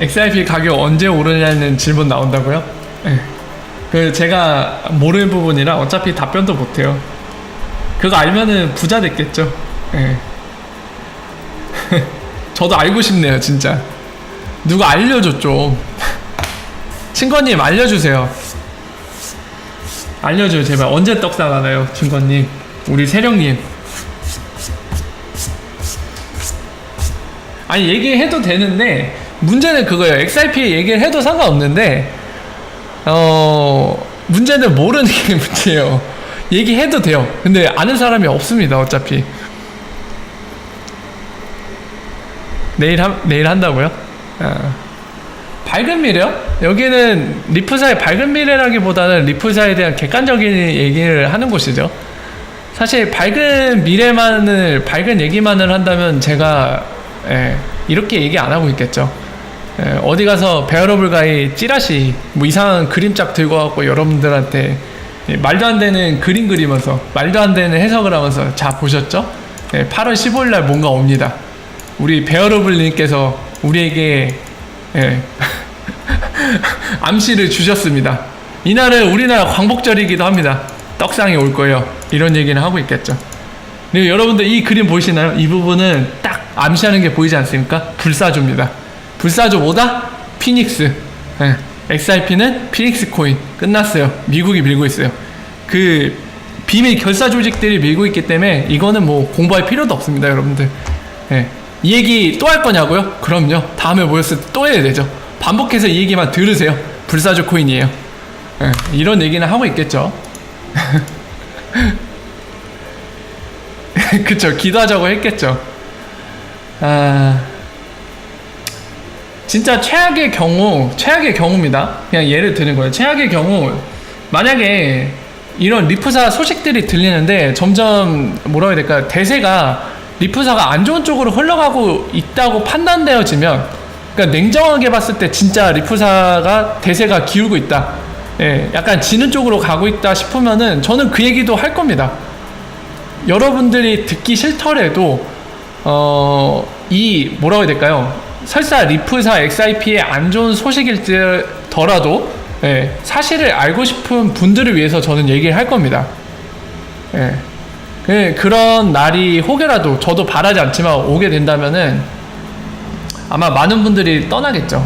XRP 가격 언제 오르냐는 질문 나온다고요? 네. 그 제가 모르는 부분이라 어차피 답변도 못해요. 그거 알면은 부자 됐겠죠. 네. 저도 알고 싶네요 진짜. 누가 알려줘 좀. 친구님 알려주세요. 알려줘요 제발. 언제 떡상 하나요 친구님? 우리 세령님. 아니 얘기해도 되는데 문제는 그거예요. XRP 얘기를 해도 상관없는데 문제는 모르는 게 문제예요. 얘기해도 돼요. 근데 아는 사람이 없습니다 어차피. 내일 한다고요? 밝은 미래요? 여기는 리프사의 밝은 미래라기보다는 리프사에 대한 객관적인 얘기를 하는 곳이죠. 사실 밝은 얘기만을 한다면 제가 이렇게 얘기 안 하고 있겠죠. 어디 가서 베어러블 가이 찌라시 뭐 이상한 그림짝 들고 와갖고 여러분들한테 말도 안 되는 그림 그리면서 말도 안 되는 해석을 하면서 자 보셨죠? 8월 15일날 뭔가 옵니다. 우리 베어러블님께서 우리에게 암시를 주셨습니다. 이날은 우리나라 광복절이기도 합니다. 떡상이 올 거예요. 이런 얘기는 하고 있겠죠. 그리고 여러분들 이 그림 보이시나요? 이 부분은 딱 암시하는 게 보이지 않습니까? 불사조입니다. 불사조 뭐다? 피닉스. XRP는 피닉스 코인. 끝났어요. 미국이 밀고 있어요. 그 비밀 결사 조직들이 밀고 있기 때문에 이거는 뭐 공부할 필요도 없습니다 여러분들. 이 얘기 또 할 거냐고요? 그럼요. 다음에 모였을 때 또 해야 되죠. 반복해서 이 얘기만 들으세요. 불사조 코인이에요. 이런 얘기는 하고 있겠죠. 그쵸. 기도하자고 했겠죠. 진짜 최악의 경우입니다. 그냥 예를 드는 거예요. 최악의 경우, 만약에 이런 리프사 소식들이 들리는데 점점 뭐라고 해야 될까요? 대세가 리프사가 안 좋은 쪽으로 흘러가고 있다고 판단되어지면, 그러니까 냉정하게 봤을 때 진짜 리프사가 대세가 기울고 있다. 약간 지는 쪽으로 가고 있다 싶으면은 저는 그 얘기도 할 겁니다. 여러분들이 듣기 싫더라도 이 뭐라고 해야 될까요? 설사 리프사 XRP의 안 좋은 소식일지더라도 사실을 알고 싶은 분들을 위해서 저는 얘기를 할 겁니다. 그런 날이 혹여라도 저도 바라지 않지만 오게 된다면은 아마 많은 분들이 떠나겠죠.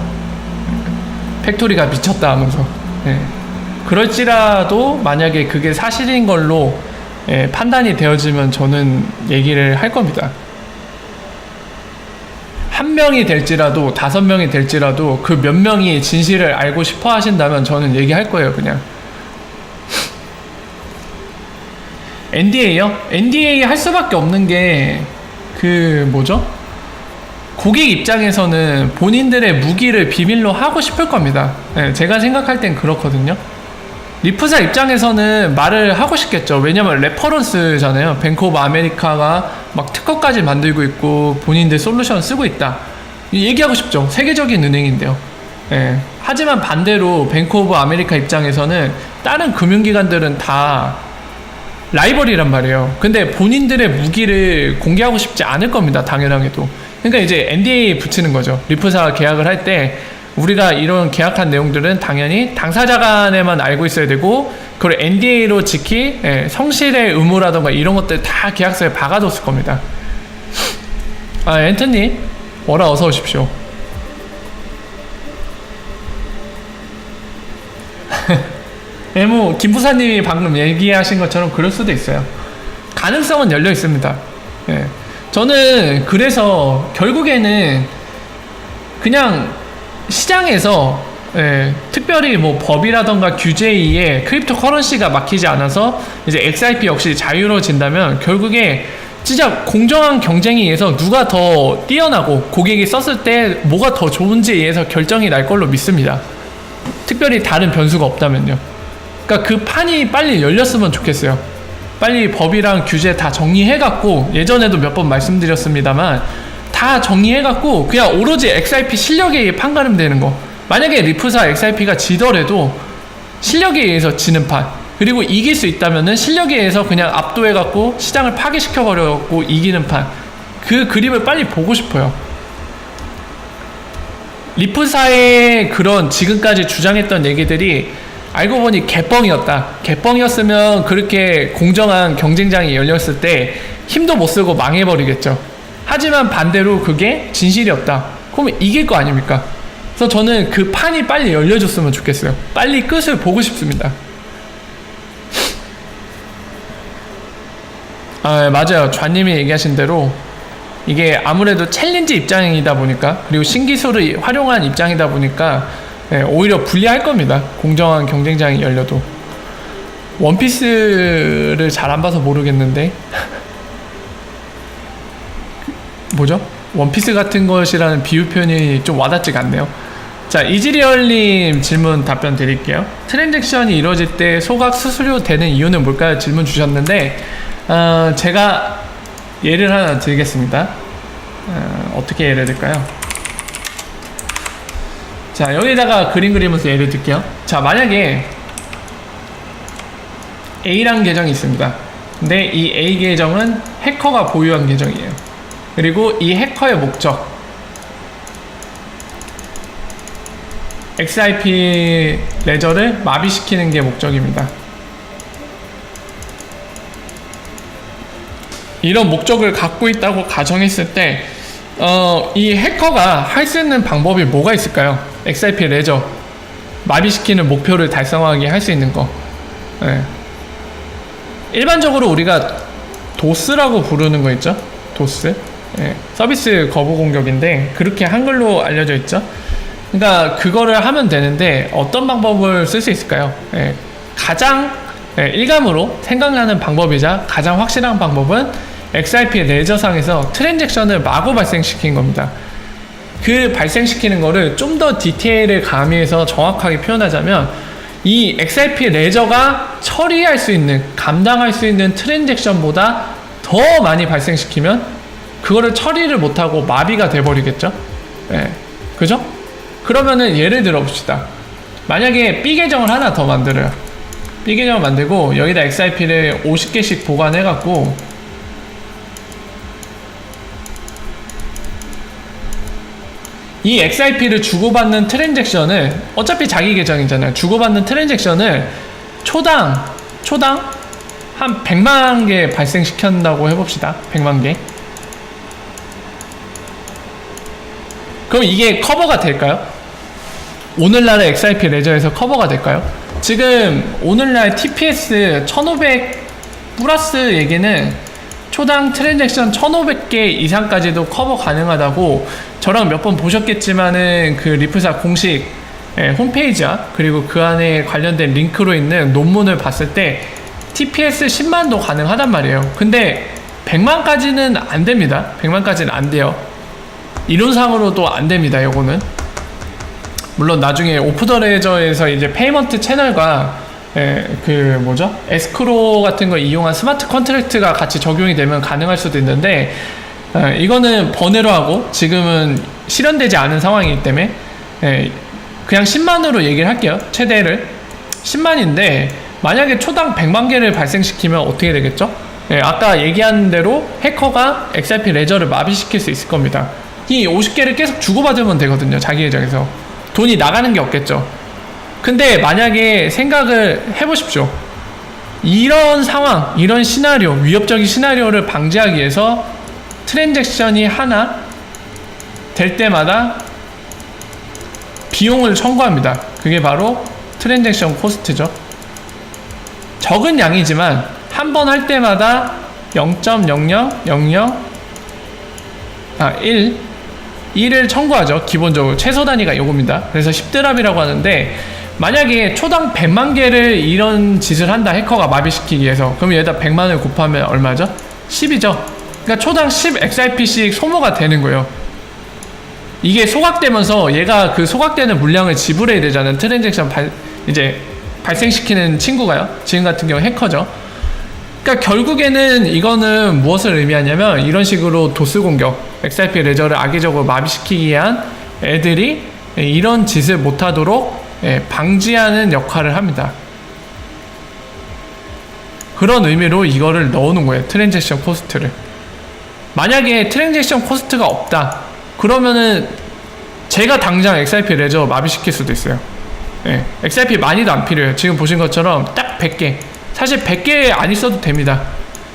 팩토리가 미쳤다 하면서. 그럴지라도 만약에 그게 사실인 걸로 판단이 되어지면 저는 얘기를 할 겁니다. 한 명이 될지라도 5명이 될지라도 그 몇 명이 진실을 알고 싶어 하신다면 저는 얘기할 거예요 그냥. NDA요? NDA 할 수밖에 없는 게 그 뭐죠? 고객 입장에서는 본인들의 무기를 비밀로 하고 싶을 겁니다. 제가 생각할 땐 그렇거든요. 리프사 입장에서는 말을 하고 싶겠죠. 왜냐면 레퍼런스잖아요. 뱅크 오브 아메리카가 막 특허까지 만들고 있고 본인들 솔루션 쓰고 있다. 얘기하고 싶죠. 세계적인 은행인데요. 하지만 반대로 뱅크 오브 아메리카 입장에서는 다른 금융기관들은 다 라이벌이란 말이에요. 근데 본인들의 무기를 공개하고 싶지 않을 겁니다. 당연하게도. 그러니까 이제 NDA 붙이는 거죠. 리프사 계약을 할 때 우리가 이런 계약한 내용들은 당연히 당사자 간에만 알고 있어야 되고 그걸 NDA로 지킬 성실의 의무라던가 이런 것들 다 계약서에 박아뒀을 겁니다. 앤터니 워라 어서 오십시오. 뭐 김부사님이 방금 얘기하신 것처럼 그럴 수도 있어요. 가능성은 열려 있습니다. 저는 그래서 결국에는 그냥 시장에서 특별히 뭐 법이라던가 규제에 크립토 커런시가 막히지 않아서 이제 XRP 역시 자유로워진다면 결국에 진짜 공정한 경쟁에 의해서 누가 더 뛰어나고 고객이 썼을 때 뭐가 더 좋은지에 의해서 결정이 날 걸로 믿습니다. 특별히 다른 변수가 없다면요. 그러니까 그 판이 빨리 열렸으면 좋겠어요. 빨리 법이랑 규제 다 정리해갖고, 예전에도 몇 번 말씀드렸습니다만 다 정리해갖고 그냥 오로지 XRP 실력에 의해 판가름되는 거. 만약에 리프사 XRP가 지더라도 실력에 의해서 지는 판, 그리고 이길 수 있다면은 실력에 의해서 그냥 압도해갖고 시장을 파괴시켜버려갖고 이기는 판, 그 그림을 빨리 보고 싶어요. 리프사의 그런 지금까지 주장했던 얘기들이 알고 보니 개뻥이었다. 개뻥이었으면 그렇게 공정한 경쟁장이 열렸을 때 힘도 못 쓰고 망해버리겠죠. 하지만 반대로 그게 진실이었다. 그러면 이길 거 아닙니까? 그래서 저는 그 판이 빨리 열려줬으면 좋겠어요. 빨리 끝을 보고 싶습니다. 아, 맞아요. 좌님이 얘기하신 대로 이게 아무래도 챌린지 입장이다 보니까, 그리고 신기술을 활용한 입장이다 보니까 오히려 불리할 겁니다. 공정한 경쟁장이 열려도. 원피스를 잘 안 봐서 모르겠는데 뭐죠? 원피스 같은 것이라는 비유 표현이 좀 와닿지가 않네요. 자, 이지리얼님 질문 답변 드릴게요. 트랜잭션이 이루어질 때 소각 수수료 되는 이유는 뭘까요? 질문 주셨는데 제가 예를 하나 드리겠습니다. 어떻게 예를 들까요? 자, 여기다가 그림 그리면서 예를 들게요. 자, 만약에 A란 계정이 있습니다. 근데 이 A 계정은 해커가 보유한 계정이에요. 그리고 이 해커의 목적, XIP 레저를 마비시키는 게 목적입니다. 이런 목적을 갖고 있다고 가정했을 때 이 해커가 할 수 있는 방법이 뭐가 있을까요? XIP 레저 마비시키는 목표를 달성하게 할 수 있는 거. 네. 일반적으로 우리가 도스라고 부르는 거 있죠? 도스. 네. 서비스 거부 공격인데 그렇게 한글로 알려져 있죠? 그러니까 그거를 하면 되는데 어떤 방법을 쓸 수 있을까요? 네. 가장 일감으로 생각나는 방법이자 가장 확실한 방법은 XIP 레저상에서 트랜잭션을 마구 발생시킨 겁니다. 그 발생시키는 거를 좀 더 디테일을 가미해서 정확하게 표현하자면 이 XIP 레저가 처리할 수 있는, 감당할 수 있는 트랜잭션보다 더 많이 발생시키면 그거를 처리를 못하고 마비가 돼버리겠죠? 네. 그죠? 그러면은 예를 들어 봅시다. 만약에 B 계정을 하나 더 만들어요. B 계정을 만들고 여기다 XIP를 50개씩 보관해갖고 이 XIP를 주고받는 트랜잭션을, 어차피 자기 계정이잖아요. 주고받는 트랜잭션을 초당 한 100만 개 발생시켰다고 해봅시다. 100만 개. 그럼 이게 커버가 될까요? 오늘날의 XIP 레저에서 커버가 될까요? 지금 오늘날 TPS 1500 플러스 얘기는 초당 트랜잭션 1500개 이상까지도 커버 가능하다고 저랑 몇 번 보셨겠지만은 그 리프사 공식 홈페이지와 그리고 그 안에 관련된 링크로 있는 논문을 봤을 때 TPS 10만도 가능하단 말이에요. 근데 100만까지는 안 됩니다. 100만까지는 안 돼요. 이론상으로도 안 됩니다. 요거는 물론 나중에 오프 더 레저에서 이제 페이먼트 채널과 그 뭐죠? 에스크로 같은 거 이용한 스마트 컨트랙트가 같이 적용이 되면 가능할 수도 있는데 이거는 번외로 하고 지금은 실현되지 않은 상황이기 때문에 그냥 10만으로 얘기를 할게요. 최대를 10만인데 만약에 초당 100만 개를 발생시키면 어떻게 되겠죠? 아까 얘기한 대로 해커가 XRP 레저를 마비시킬 수 있을 겁니다. 이 50개를 계속 주고받으면 되거든요. 자기 계정에서 돈이 나가는 게 없겠죠. 근데 만약에 생각을 해보십시오. 이런 상황, 이런 시나리오, 위협적인 시나리오를 방지하기 위해서 트랜잭션이 하나 될 때마다 비용을 청구합니다. 그게 바로 트랜잭션 코스트죠. 적은 양이지만 한 번 할 때마다 1을 청구하죠. 기본적으로 최소 단위가 요겁니다. 그래서 10드랍이라고 하는데 만약에 초당 100만 개를 이런 짓을 한다, 해커가 마비시키기 위해서. 그럼 여기다 100만을 곱하면 얼마죠? 10이죠. 그러니까 초당 10 XIP씩 소모가 되는 거예요. 이게 소각되면서 얘가 그 소각되는 물량을 지불해야 되잖아요. 트랜잭션 이제 발생시키는 친구가요. 지금 같은 경우 해커죠. 그러니까 결국에는 이거는 무엇을 의미하냐면 이런 식으로 도스 공격, XIP 레저를 악의적으로 마비시키기 위한 애들이 이런 짓을 못하도록 방지하는 역할을 합니다. 그런 의미로 이거를 넣어놓은 거예요. 트랜잭션 코스트를. 만약에 트랜잭션 코스트가 없다 그러면은 제가 당장 XRP 레저 마비시킬 수도 있어요. 예, XRP 많이도 안 필요해요. 지금 보신 것처럼 딱 100개. 사실 100개 안 있어도 됩니다.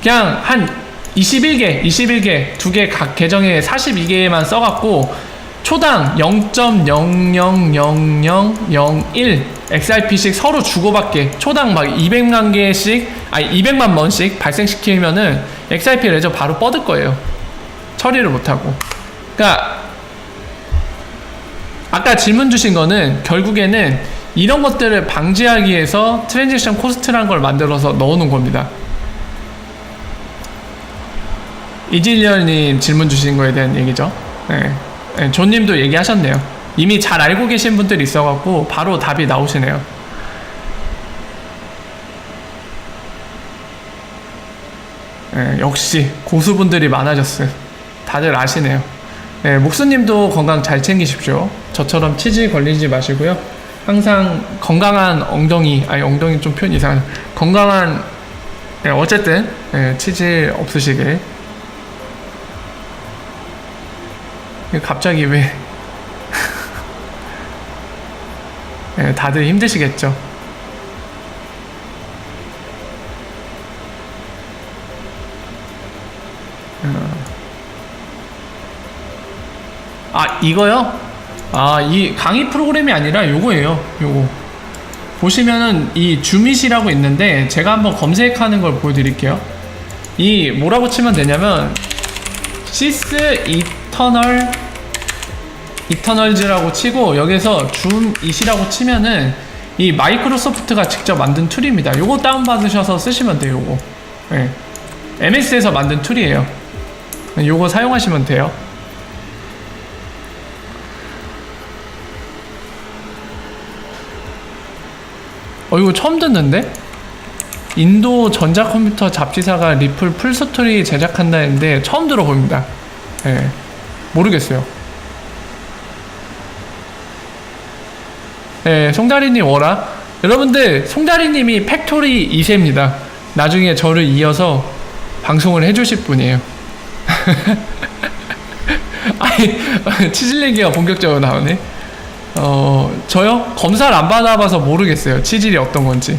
그냥 한 21개, 두 개 각 계정에 42개만 써갖고 초당 0.000001 XRP씩 서로 주고받게 초당 막 200만 개씩, 아니 200만 번씩 발생시키면은 XRP 레저 바로 뻗을 거예요. 처리를 못하고. 그러니까 아까 질문 주신 거는 결국에는 이런 것들을 방지하기 위해서 트랜지션 코스트란 걸 만들어서 넣어놓은 겁니다. 이질리언님 질문 주신 거에 대한 얘기죠. 네. 네, 존님도 얘기하셨네요. 이미 잘 알고 계신 분들이 있어갖고 바로 답이 나오시네요. 네, 역시 고수분들이 많아졌어요. 다들 아시네요. 네, 목수님도 건강 잘 챙기십시오. 저처럼 치질 걸리지 마시고요. 항상 건강한 엉덩이, 아니 엉덩이 좀 표현 이상하네. 건강한, 네, 어쨌든 네, 치질 없으시길. 갑자기 왜 네, 다들 힘드시겠죠. 아, 이거요? 아, 이 강의 프로그램이 아니라 요거예요. 요거 보시면은 이 줌잇이라고 있는데 제가 한번 검색하는 걸 보여드릴게요. 이 뭐라고 치면 되냐면 시스 이터널즈라고 치고 여기서 줌잇이라고 치면은 이 마이크로소프트가 직접 만든 툴입니다. 요거 다운받으셔서 쓰시면 돼요. 요거 네. MS에서 만든 툴이에요. 요거 사용하시면 돼요. 이거 처음 듣는데? 인도 전자컴퓨터 잡지사가 리플 풀스토리 제작한다는데 처음 들어봅니다. 네. 모르겠어요. 네, 송다리님 워라. 여러분들, 송다리님이 팩토리 2세입니다. 나중에 저를 이어서 방송을 해주실 분이에요. 아니, 치질 얘기가 본격적으로 나오네. 저요? 검사를 안 받아봐서 모르겠어요. 치질이 어떤 건지.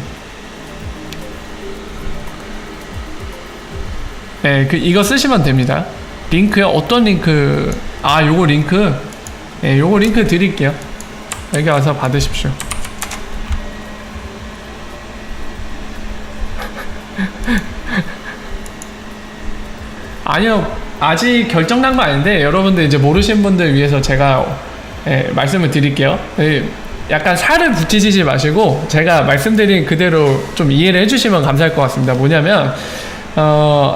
네, 이거 쓰시면 됩니다. 링크요? 어떤 링크? 아, 요거 링크? 네, 요거 링크 드릴게요. 여기 와서 받으십시오. 아니요, 아직 결정난 거 아닌데 여러분들 이제 모르신 분들 위해서 제가 말씀을 드릴게요. 약간 살을 붙이시지 마시고 제가 말씀드린 그대로 좀 이해를 해주시면 감사할 것 같습니다. 뭐냐면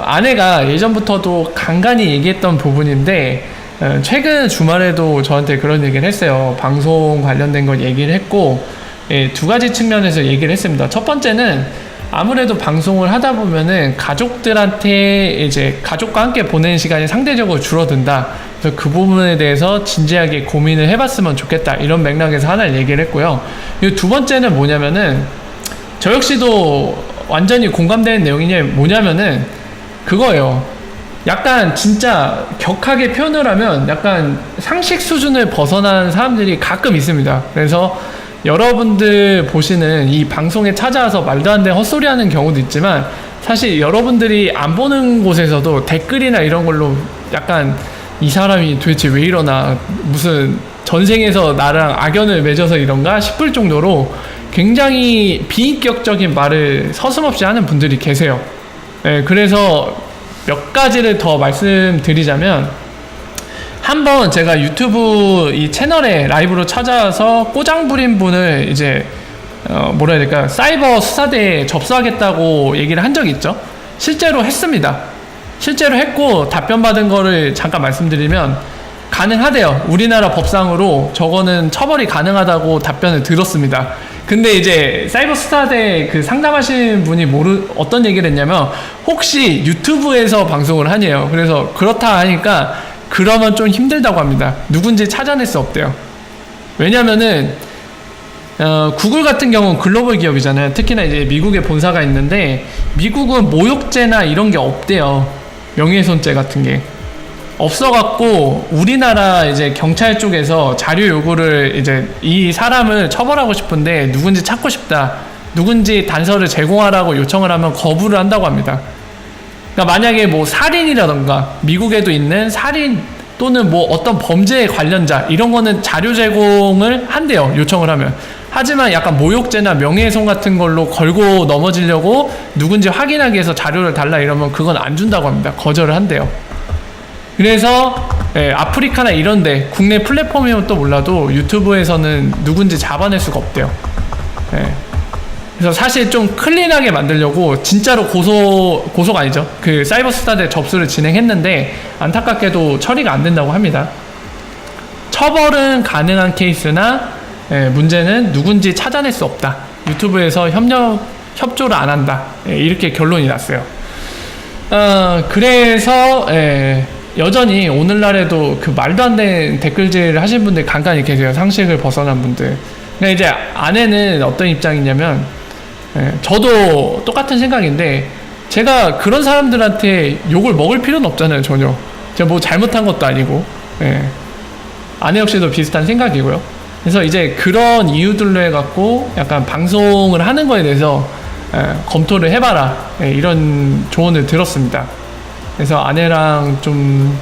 아내가 예전부터도 간간히 얘기했던 부분인데 최근 주말에도 저한테 그런 얘기를 했어요. 방송 관련된 걸 얘기를 했고 두 가지 측면에서 얘기를 했습니다. 첫 번째는 아무래도 방송을 하다 보면은 가족들한테 이제 가족과 함께 보내는 시간이 상대적으로 줄어든다. 그래서 그 부분에 대해서 진지하게 고민을 해봤으면 좋겠다. 이런 맥락에서 하나를 얘기를 했고요. 그리고 두 번째는 뭐냐면은 저 역시도 완전히 공감되는 내용이 뭐냐면은 그거예요. 약간 진짜 격하게 표현을 하면 약간 상식 수준을 벗어난 사람들이 가끔 있습니다. 그래서 여러분들 보시는 이 방송에 찾아와서 말도 안 되는 헛소리 하는 경우도 있지만 사실 여러분들이 안 보는 곳에서도 댓글이나 이런 걸로 약간 이 사람이 도대체 왜 이러나, 무슨 전생에서 나랑 악연을 맺어서 이런가 싶을 정도로 굉장히 비인격적인 말을 서슴없이 하는 분들이 계세요. 그래서 몇 가지를 더 말씀드리자면, 한번 제가 유튜브 이 채널에 라이브로 찾아와서 꼬장 부린 분을 이제 뭐라 해야 될까, 사이버 수사대에 접수하겠다고 얘기를 한 적이 있죠. 실제로 했습니다. 실제로 했고 답변 받은 거를 잠깐 말씀드리면 가능하대요. 우리나라 법상으로 저거는 처벌이 가능하다고 답변을 들었습니다. 근데 이제 사이버 수사대 그 상담하신 분이 어떤 얘기를 했냐면, 혹시 유튜브에서 방송을 하냐요. 그래서 그렇다 하니까 그러면 좀 힘들다고 합니다. 누군지 찾아낼 수 없대요. 왜냐면은 구글 같은 경우는 글로벌 기업이잖아요. 특히나 이제 미국에 본사가 있는데 미국은 모욕죄나 이런 게 없대요. 명예훼손죄 같은 게. 없어갖고 우리나라 이제 경찰 쪽에서 자료 요구를 이제 이 사람을 처벌하고 싶은데 누군지 찾고 싶다, 누군지 단서를 제공하라고 요청을 하면 거부를 한다고 합니다. 그러니까 만약에 뭐 살인이라던가 미국에도 있는 살인 또는 뭐 어떤 범죄에 관련자 이런 거는 자료 제공을 한대요, 요청을 하면. 하지만 약간 모욕죄나 명예훼손 같은 걸로 걸고 넘어지려고 누군지 확인하기 위해서 자료를 달라 이러면 그건 안 준다고 합니다. 거절을 한대요. 그래서 아프리카나 이런데 국내 플랫폼이면 또 몰라도 유튜브에서는 누군지 잡아낼 수가 없대요. 그래서 사실 좀 클린하게 만들려고 진짜로 고소가 아니죠, 그 사이버스타대 접수를 진행했는데 안타깝게도 처리가 안 된다고 합니다. 처벌은 가능한 케이스나 문제는 누군지 찾아낼 수 없다, 유튜브에서 협조를 안 한다, 이렇게 결론이 났어요. 그래서 여전히 오늘날에도 그 말도 안 되는 댓글질 하신 분들 간간히 계세요. 상식을 벗어난 분들. 그러니까 이제 아내는 어떤 입장이냐면, 저도 똑같은 생각인데 제가 그런 사람들한테 욕을 먹을 필요는 없잖아요, 전혀. 제가 뭐 잘못한 것도 아니고. 아내 역시도 비슷한 생각이고요. 그래서 이제 그런 이유들로 해갖고 약간 방송을 하는 거에 대해서 검토를 해봐라, 이런 조언을 들었습니다. 그래서 아내랑 좀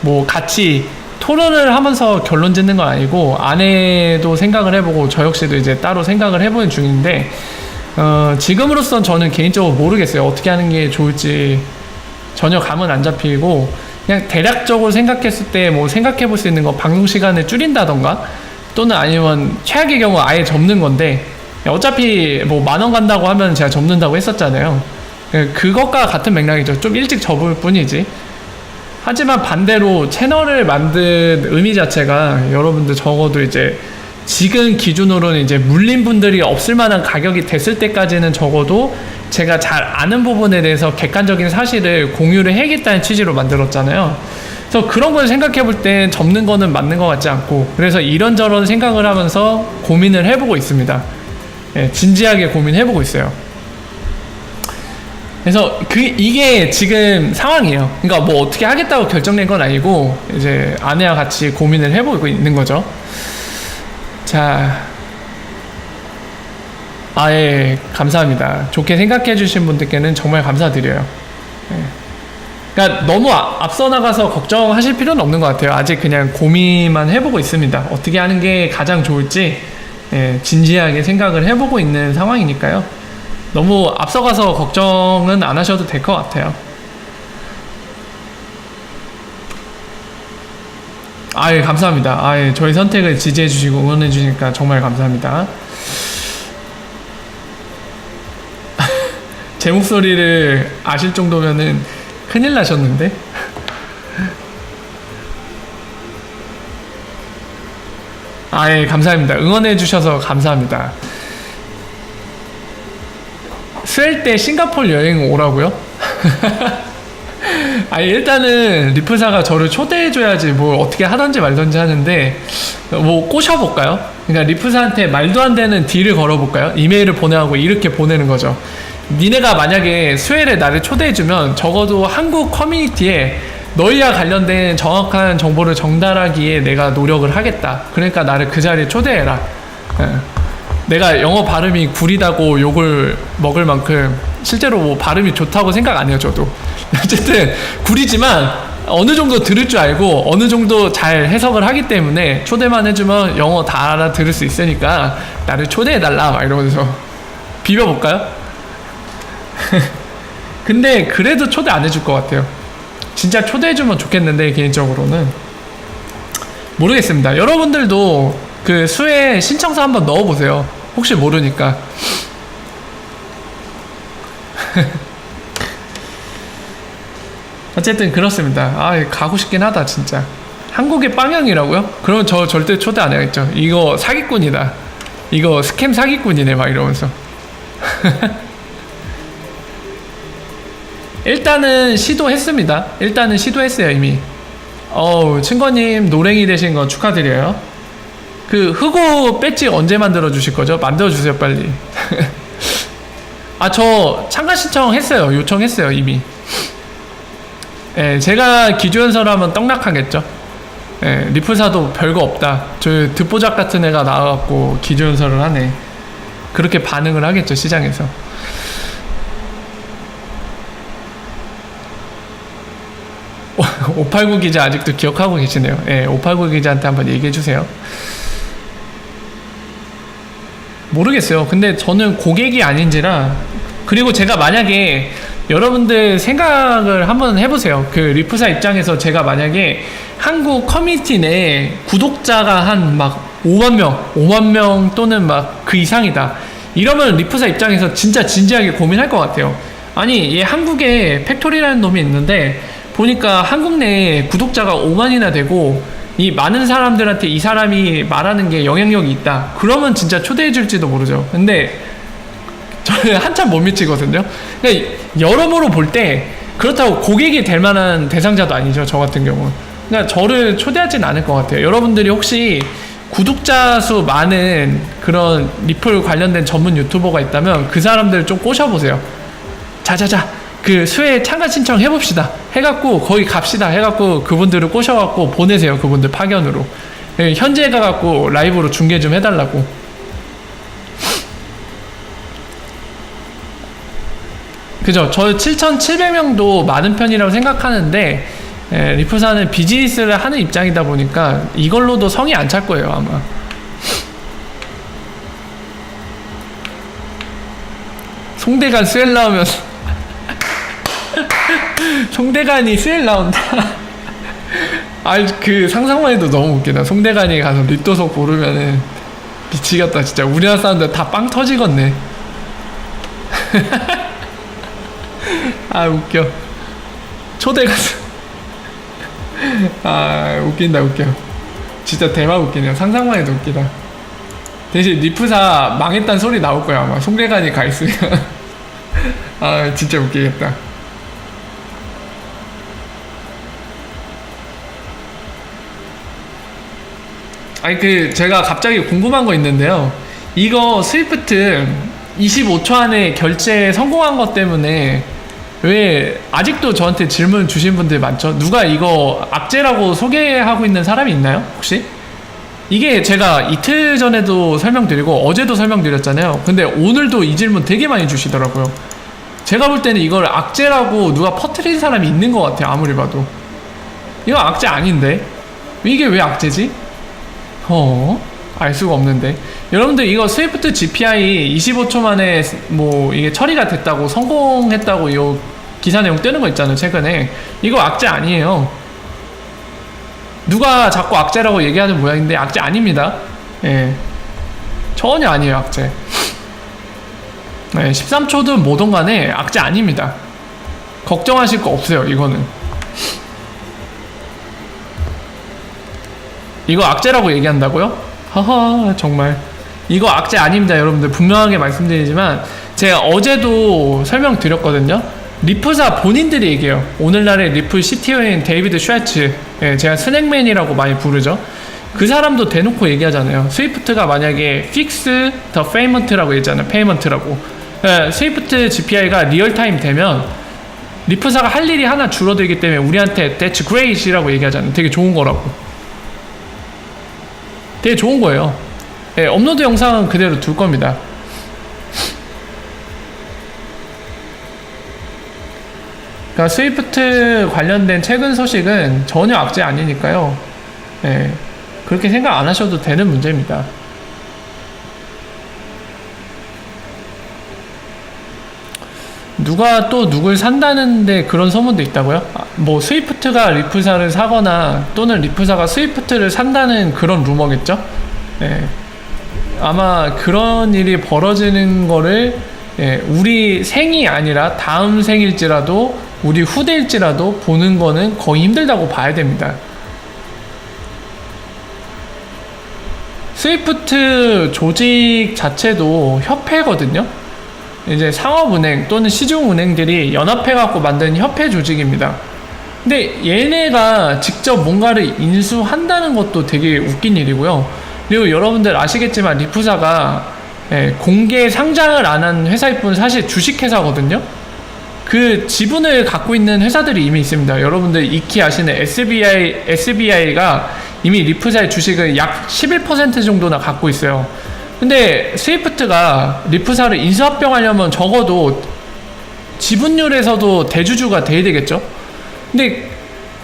뭐 같이 토론을 하면서 결론 짓는 건 아니고 아내도 생각을 해보고 저 역시도 이제 따로 생각을 해보는 중인데, 지금으로선 저는 개인적으로 모르겠어요. 어떻게 하는 게 좋을지 전혀 감은 안 잡히고, 그냥 대략적으로 생각했을 때 뭐 생각해 볼 수 있는 거, 방송 시간을 줄인다던가 또는 아니면 최악의 경우 아예 접는 건데, 어차피 뭐 10,000원 간다고 하면 제가 접는다고 했었잖아요. 그것과 같은 맥락이죠. 좀 일찍 접을 뿐이지. 하지만 반대로 채널을 만든 의미 자체가 여러분들 적어도 이제 지금 기준으로는 이제 물린 분들이 없을 만한 가격이 됐을 때까지는 적어도 제가 잘 아는 부분에 대해서 객관적인 사실을 공유를 해야겠다는 취지로 만들었잖아요. 그래서 그런 걸 생각해 볼 땐 접는 거는 맞는 것 같지 않고, 그래서 이런저런 생각을 하면서 고민을 해보고 있습니다. 진지하게 고민해보고 있어요. 그래서 이게 지금 상황이에요. 그러니까 뭐 어떻게 하겠다고 결정된 건 아니고 이제 아내와 같이 고민을 해보고 있는 거죠. 자, 감사합니다. 좋게 생각해 주신 분들께는 정말 감사드려요. 그러니까 너무 앞서 나가서 걱정하실 필요는 없는 것 같아요. 아직 그냥 고민만 해보고 있습니다. 어떻게 하는 게 가장 좋을지 진지하게 생각을 해보고 있는 상황이니까요. 너무 앞서가서 걱정은 안 하셔도 될 것 같아요. 감사합니다. 저희 선택을 지지해 주시고 응원해 주시니까 정말 감사합니다. 제 목소리를 아실 정도면은 큰일 나셨는데. 감사합니다. 응원해 주셔서 감사합니다. 스웰 때 싱가포르 여행 오라고요? 일단은 리프사가 저를 초대해줘야지 뭘 어떻게 하던지 말던지 하는데, 뭐 꼬셔볼까요? 그러니까 리프사한테 말도 안 되는 딜을 걸어볼까요? 이메일을 보내고 이렇게 보내는 거죠. 니네가 만약에 스웰에 나를 초대해주면 적어도 한국 커뮤니티에 너희와 관련된 정확한 정보를 전달하기에 내가 노력을 하겠다. 그러니까 나를 그 자리에 초대해라. 내가 영어 발음이 구리다고 욕을 먹을 만큼 실제로 뭐 발음이 좋다고 생각 안 해요, 저도. 어쨌든 구리지만 어느 정도 들을 줄 알고 어느 정도 잘 해석을 하기 때문에 초대만 해주면 영어 다 알아들을 수 있으니까 나를 초대해달라 막 이러면서 비벼볼까요? 근데 그래도 초대 안 해줄 것 같아요. 진짜 초대해주면 좋겠는데 개인적으로는 모르겠습니다. 여러분들도 그 수혜 신청서 한번 넣어보세요. 혹시 모르니까. 어쨌든 그렇습니다. 가고 싶긴 하다 진짜. 한국의 빵형이라고요? 그럼 저 절대 초대 안 해야겠죠. 이거 사기꾼이다. 이거 스캠 사기꾼이네 막 이러면서. 일단은 시도했습니다. 일단은 시도했어요 이미. 친구님 노랭이 되신 거 축하드려요. 그 흑우 배지 언제 만들어 주실 거죠? 만들어 주세요 빨리. 저 참가 신청 했어요. 요청했어요 이미. 예, 제가 기조연설하면 떡락하겠죠. 예, 리프사도 별거 없다. 저 듣보잡 같은 애가 나와갖고 기조연설을 하네. 그렇게 반응을 하겠죠, 시장에서. (589) 기자 아직도 기억하고 계시네요. 예, 589 기자한테 한번 얘기해주세요. 모르겠어요. 근데 저는 고객이 아닌지라. 그리고 제가 만약에 여러분들 생각을 한번 해보세요. 그 리프사 입장에서 제가 만약에 한국 커뮤니티 내에 구독자가 한 막 5만 명 또는 막 그 이상이다. 이러면 리프사 입장에서 진짜 진지하게 고민할 것 같아요. 아니, 얘 한국에 팩토리라는 놈이 있는데 보니까 한국 내에 구독자가 5만이나 되고 이 많은 사람들한테 이 사람이 말하는 게 영향력이 있다. 그러면 진짜 초대해 줄지도 모르죠. 근데 저는 한참 못 미치거든요. 그러니까 여러모로 볼 때 그렇다고 고객이 될 만한 대상자도 아니죠. 저 같은 경우는. 그러니까 저를 초대하진 않을 것 같아요. 여러분들이 혹시 구독자 수 많은 그런 리플 관련된 전문 유튜버가 있다면 그 사람들 좀 꼬셔보세요. 자자자, 그 수혜 참가 신청 해봅시다. 해갖고 거기 갑시다. 해갖고 그분들을 꼬셔갖고 보내세요. 그분들 파견으로. 현지에 가갖고 라이브로 중계 좀 해달라고. 그죠? 저 7,700명도 많은 편이라고 생각하는데 리프사는 비즈니스를 하는 입장이다 보니까 이걸로도 성이 안 찰 거예요, 아마. 송대관 스웰 나오면 송대관이 스웰 나온다. 그 상상만 해도 너무 웃기다. 송대관이 가서 립도석 고르면은 미치겠다 진짜. 우리나라 사람들 다 빵 터지겠네. 아, 웃겨. 초대 가서 아, 웃긴다, 웃겨. 진짜 대박 웃기네요. 상상만 해도 웃기다. 대신 리프사 망했단 소리 나올 거야, 아마. 송대관이 가 있으면. 아, 진짜 웃기겠다. 아니, 제가 갑자기 궁금한 거 있는데요. 이거 스위프트 25초 안에 결제 성공한 것 때문에 왜 아직도 저한테 질문 주신 분들 많죠? 누가 이거 악재라고 소개하고 있는 사람이 있나요? 혹시? 이게 제가 이틀 전에도 설명드리고 어제도 설명드렸잖아요. 근데 오늘도 이 질문 되게 많이 주시더라고요. 제가 볼 때는 이걸 악재라고 누가 퍼뜨린 사람이 있는 것 같아요. 아무리 봐도. 이거 악재 아닌데? 이게 왜 악재지? 알 수가 없는데. 여러분들 이거 스위프트 GPI 25초 만에 뭐 이게 처리가 됐다고, 성공했다고 요 기사 내용 뜨는 거 있잖아요, 최근에. 이거 악재 아니에요. 누가 자꾸 악재라고 얘기하는 모양인데 악재 아닙니다. 예. 전혀 아니에요, 악재. 네, 13초든 뭐든 간에 악재 아닙니다. 걱정하실 거 없어요, 이거는. 이거 악재라고 얘기한다고요? 하하, 정말. 이거 악재 아닙니다, 여러분들. 분명하게 말씀드리지만 제가 어제도 설명드렸거든요. 리프사 본인들이 얘기해요. 오늘날의 리플 CTO인 데이비드 슈아츠, 제가 스낵맨이라고 많이 부르죠. 그 사람도 대놓고 얘기하잖아요. 스위프트가 만약에 fix the payment라고 얘기하잖아요. 페이먼트라고. 스위프트 GPI가 리얼타임 되면 리프사가 할 일이 하나 줄어들기 때문에 우리한테 that's great이라고 얘기하잖아요. 되게 좋은 거라고. 되게 좋은 거예요. 업로드 영상은 그대로 둘 겁니다. 그러니까 스위프트 관련된 최근 소식은 전혀 악재 아니니까요. 그렇게 생각 안 하셔도 되는 문제입니다. 누가 또 누굴 산다는데 그런 소문도 있다고요? 뭐 스위프트가 리프사를 사거나 또는 리프사가 스위프트를 산다는 그런 루머겠죠? 아마 그런 일이 벌어지는 거를 우리 생이 아니라 다음 생일지라도 우리 후대일지라도 보는 거는 거의 힘들다고 봐야 됩니다. 스위프트 조직 자체도 협회거든요. 이제 상업은행 또는 시중은행들이 연합해갖고 만든 협회 조직입니다. 근데 얘네가 직접 뭔가를 인수한다는 것도 되게 웃긴 일이고요. 그리고 여러분들 아시겠지만 리프사가 공개 상장을 안 한 회사일 뿐 사실 주식회사거든요. 그 지분을 갖고 있는 회사들이 이미 있습니다. 여러분들 익히 아시는 SBI가 이미 리프사의 주식을 약 11% 정도나 갖고 있어요. 근데 스위프트가 리프사를 인수합병하려면 적어도 지분율에서도 대주주가 돼야 되겠죠? 근데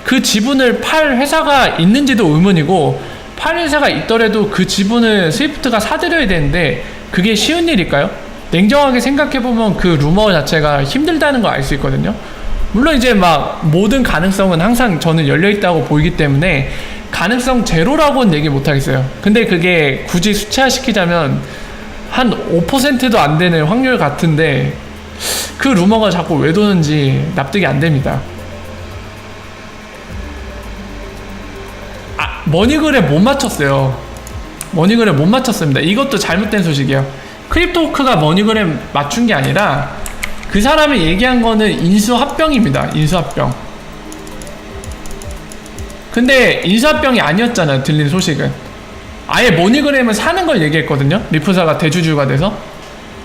그 지분을 팔 회사가 있는지도 의문이고, 팔 회사가 있더라도 그 지분을 스위프트가 사들여야 되는데 그게 쉬운 일일까요? 냉정하게 생각해보면 그 루머 자체가 힘들다는 걸 알 수 있거든요. 물론 이제 막 모든 가능성은 항상 저는 열려있다고 보이기 때문에 가능성 제로라고는 얘기 못하겠어요. 근데 그게 굳이 수치화시키자면 한 5%도 안 되는 확률 같은데, 그 루머가 자꾸 왜 도는지 납득이 안 됩니다. 머니글에 못 맞췄어요. 머니글에 못 맞췄습니다. 이것도 잘못된 소식이에요. 크립토워크가 머니글에 맞춘 게 아니라 그 사람이 얘기한 거는 인수합병입니다. 인수합병. 근데 인수합병이 아니었잖아요. 들린 소식은. 아예 머니그램을 사는 걸 얘기했거든요. 리프사가 대주주가 돼서.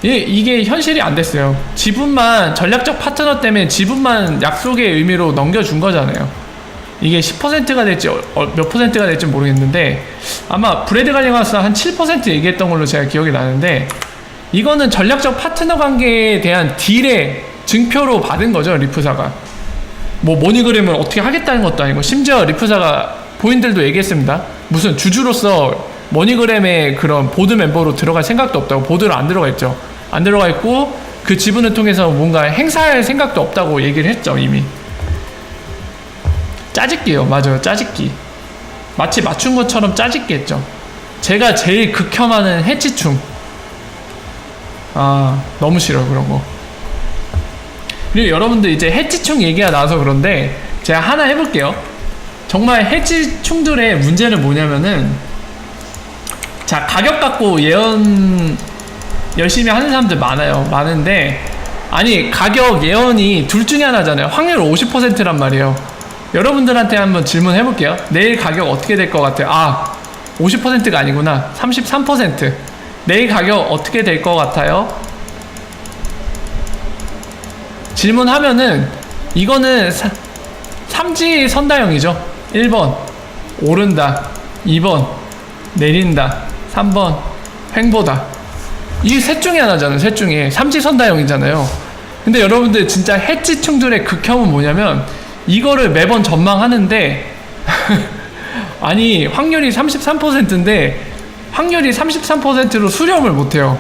이게 현실이 안 됐어요. 지분만, 전략적 파트너 때문에 지분만 약속의 의미로 넘겨준 거잖아요. 이게 10%가 될지 몇 %가 될지 모르겠는데, 아마 브래드 갈링하우스 한 7% 얘기했던 걸로 제가 기억이 나는데, 이거는 전략적 파트너 관계에 대한 딜의 증표로 받은 거죠. 리프사가 뭐 머니그램을 어떻게 하겠다는 것도 아니고, 심지어 리프사가 본인들도 얘기했습니다. 무슨 주주로서 머니그램의 그런 보드 멤버로 들어갈 생각도 없다고. 보드로 안 들어가 있죠. 안 들어가 있고 그 지분을 통해서 뭔가 행사할 생각도 없다고 얘기를 했죠. 이미 짜집기예요. 맞아요. 짜집기. 마치 맞춘 것처럼 짜집기 했죠. 제가 제일 극혐하는 해치충. 너무 싫어 그런 거. 그리고 여러분들 이제 해치충 얘기가 나와서 그런데 제가 하나 해볼게요. 정말 해치충들의 문제는 뭐냐면은, 자, 가격 갖고 예언 열심히 하는 사람들 많은데, 아니 가격 예언이 둘 중에 하나잖아요. 확률 50%란 말이에요. 여러분들한테 한번 질문해볼게요. 내일 가격 어떻게 될 것 같아요? 50%가 아니구나. 33%. 내일 가격 어떻게 될 것 같아요? 질문하면은 이거는 삼지선다형이죠. 1번 오른다, 2번 내린다, 3번 횡보다. 이 셋 중에 하나잖아요. 셋 중에 삼지선다형이잖아요. 근데 여러분들 진짜 해치충들의 극혐은 뭐냐면, 이거를 매번 전망하는데 아니 확률이 33%인데 확률이 33%로 수렴을 못해요.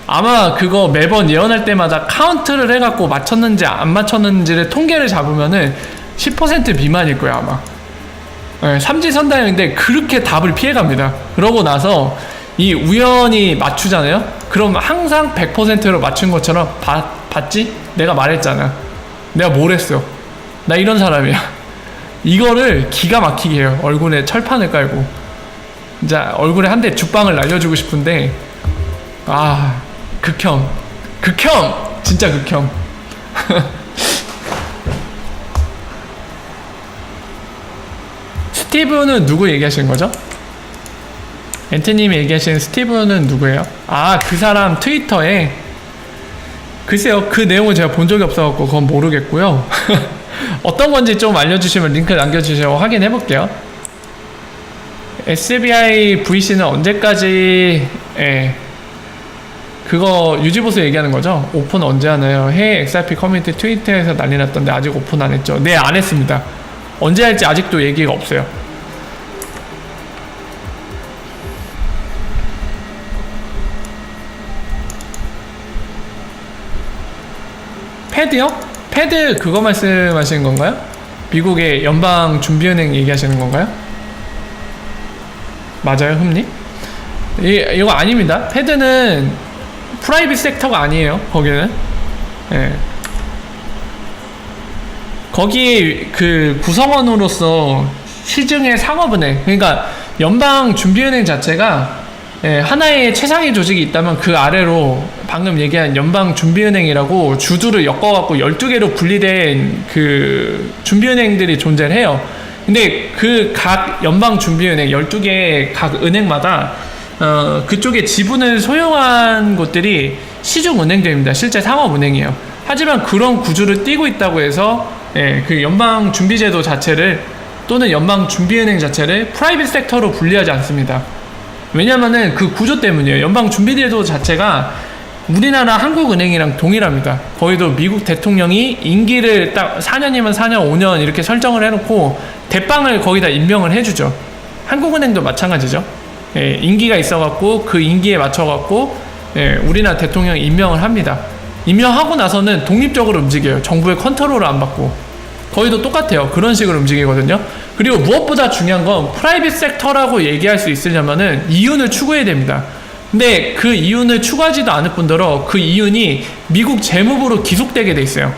아마 그거 매번 예언할 때마다 카운트를 해갖고 맞췄는지 안 맞췄는지를 통계를 잡으면은 10% 미만일 거야 아마. 네, 삼지선다형인데 그렇게 답을 피해갑니다. 그러고 나서 이 우연히 맞추잖아요. 그럼 항상 100%로 맞춘 것처럼 봤지? 내가 말했잖아. 내가 뭘 했어. 나 이런 사람이야. 이거를 기가 막히게 해요. 얼굴에 철판을 깔고. 진짜 얼굴에 한 대 죽방을 날려주고 싶은데, 극혐. 진짜 극혐. 스티브는 누구 얘기하시는 거죠? 앤트님이 얘기하시는 스티브는 누구예요? 그 사람 트위터에, 글쎄요, 그 내용을 제가 본 적이 없어갖고 그건 모르겠고요. 어떤 건지 좀 알려주시면 링크 남겨주시고 확인해볼게요. SBI VC는 언제까지, 그거 유지보수 얘기하는 거죠? 오픈 언제 하나요? 해외 XRP 커뮤니티 트위터에서 난리 났던데 아직 오픈 안 했죠? 네, 안 했습니다. 언제 할지 아직도 얘기가 없어요. 패드요? 패드 그거 말씀하시는 건가요? 미국의 연방준비은행 얘기하시는 건가요? 맞아요, 흠님? 이거 아닙니다. 패드는 프라이빗 섹터가 아니에요. 거기는. 거기 그 구성원으로서 시중의 상업은행, 그러니까 연방준비은행 자체가 하나의 최상위 조직이 있다면 그 아래로 방금 얘기한 연방준비은행이라고 주두를 엮어갖고 12개로 분리된 그 준비은행들이 존재를 해요. 근데 그 각 연방준비은행 12개 각 은행마다 그쪽에 지분을 소유한 곳들이 시중은행들입니다. 실제 상업은행이에요. 하지만 그런 구조를 띠고 있다고 해서 그 연방준비제도 자체를 또는 연방준비은행 자체를 프라이빗 섹터로 분리하지 않습니다. 왜냐면은 그 구조 때문이에요. 연방준비제도 자체가 우리나라 한국은행이랑 동일합니다. 거기도 미국 대통령이 임기를 딱 4년이면 4년, 5년 이렇게 설정을 해놓고 대빵을 거기다 임명을 해주죠. 한국은행도 마찬가지죠. 임기가 있어갖고 그 임기에 맞춰갖고 우리나라 대통령 임명을 합니다. 임명하고 나서는 독립적으로 움직여요. 정부의 컨트롤을 안 받고. 거의도 똑같아요. 그런 식으로 움직이거든요. 그리고 무엇보다 중요한 건 프라이빗 섹터라고 얘기할 수 있으려면은 이윤을 추구해야 됩니다. 근데 그 이윤을 추구하지도 않을 뿐더러 그 이윤이 미국 재무부로 기속되게 돼 있어요.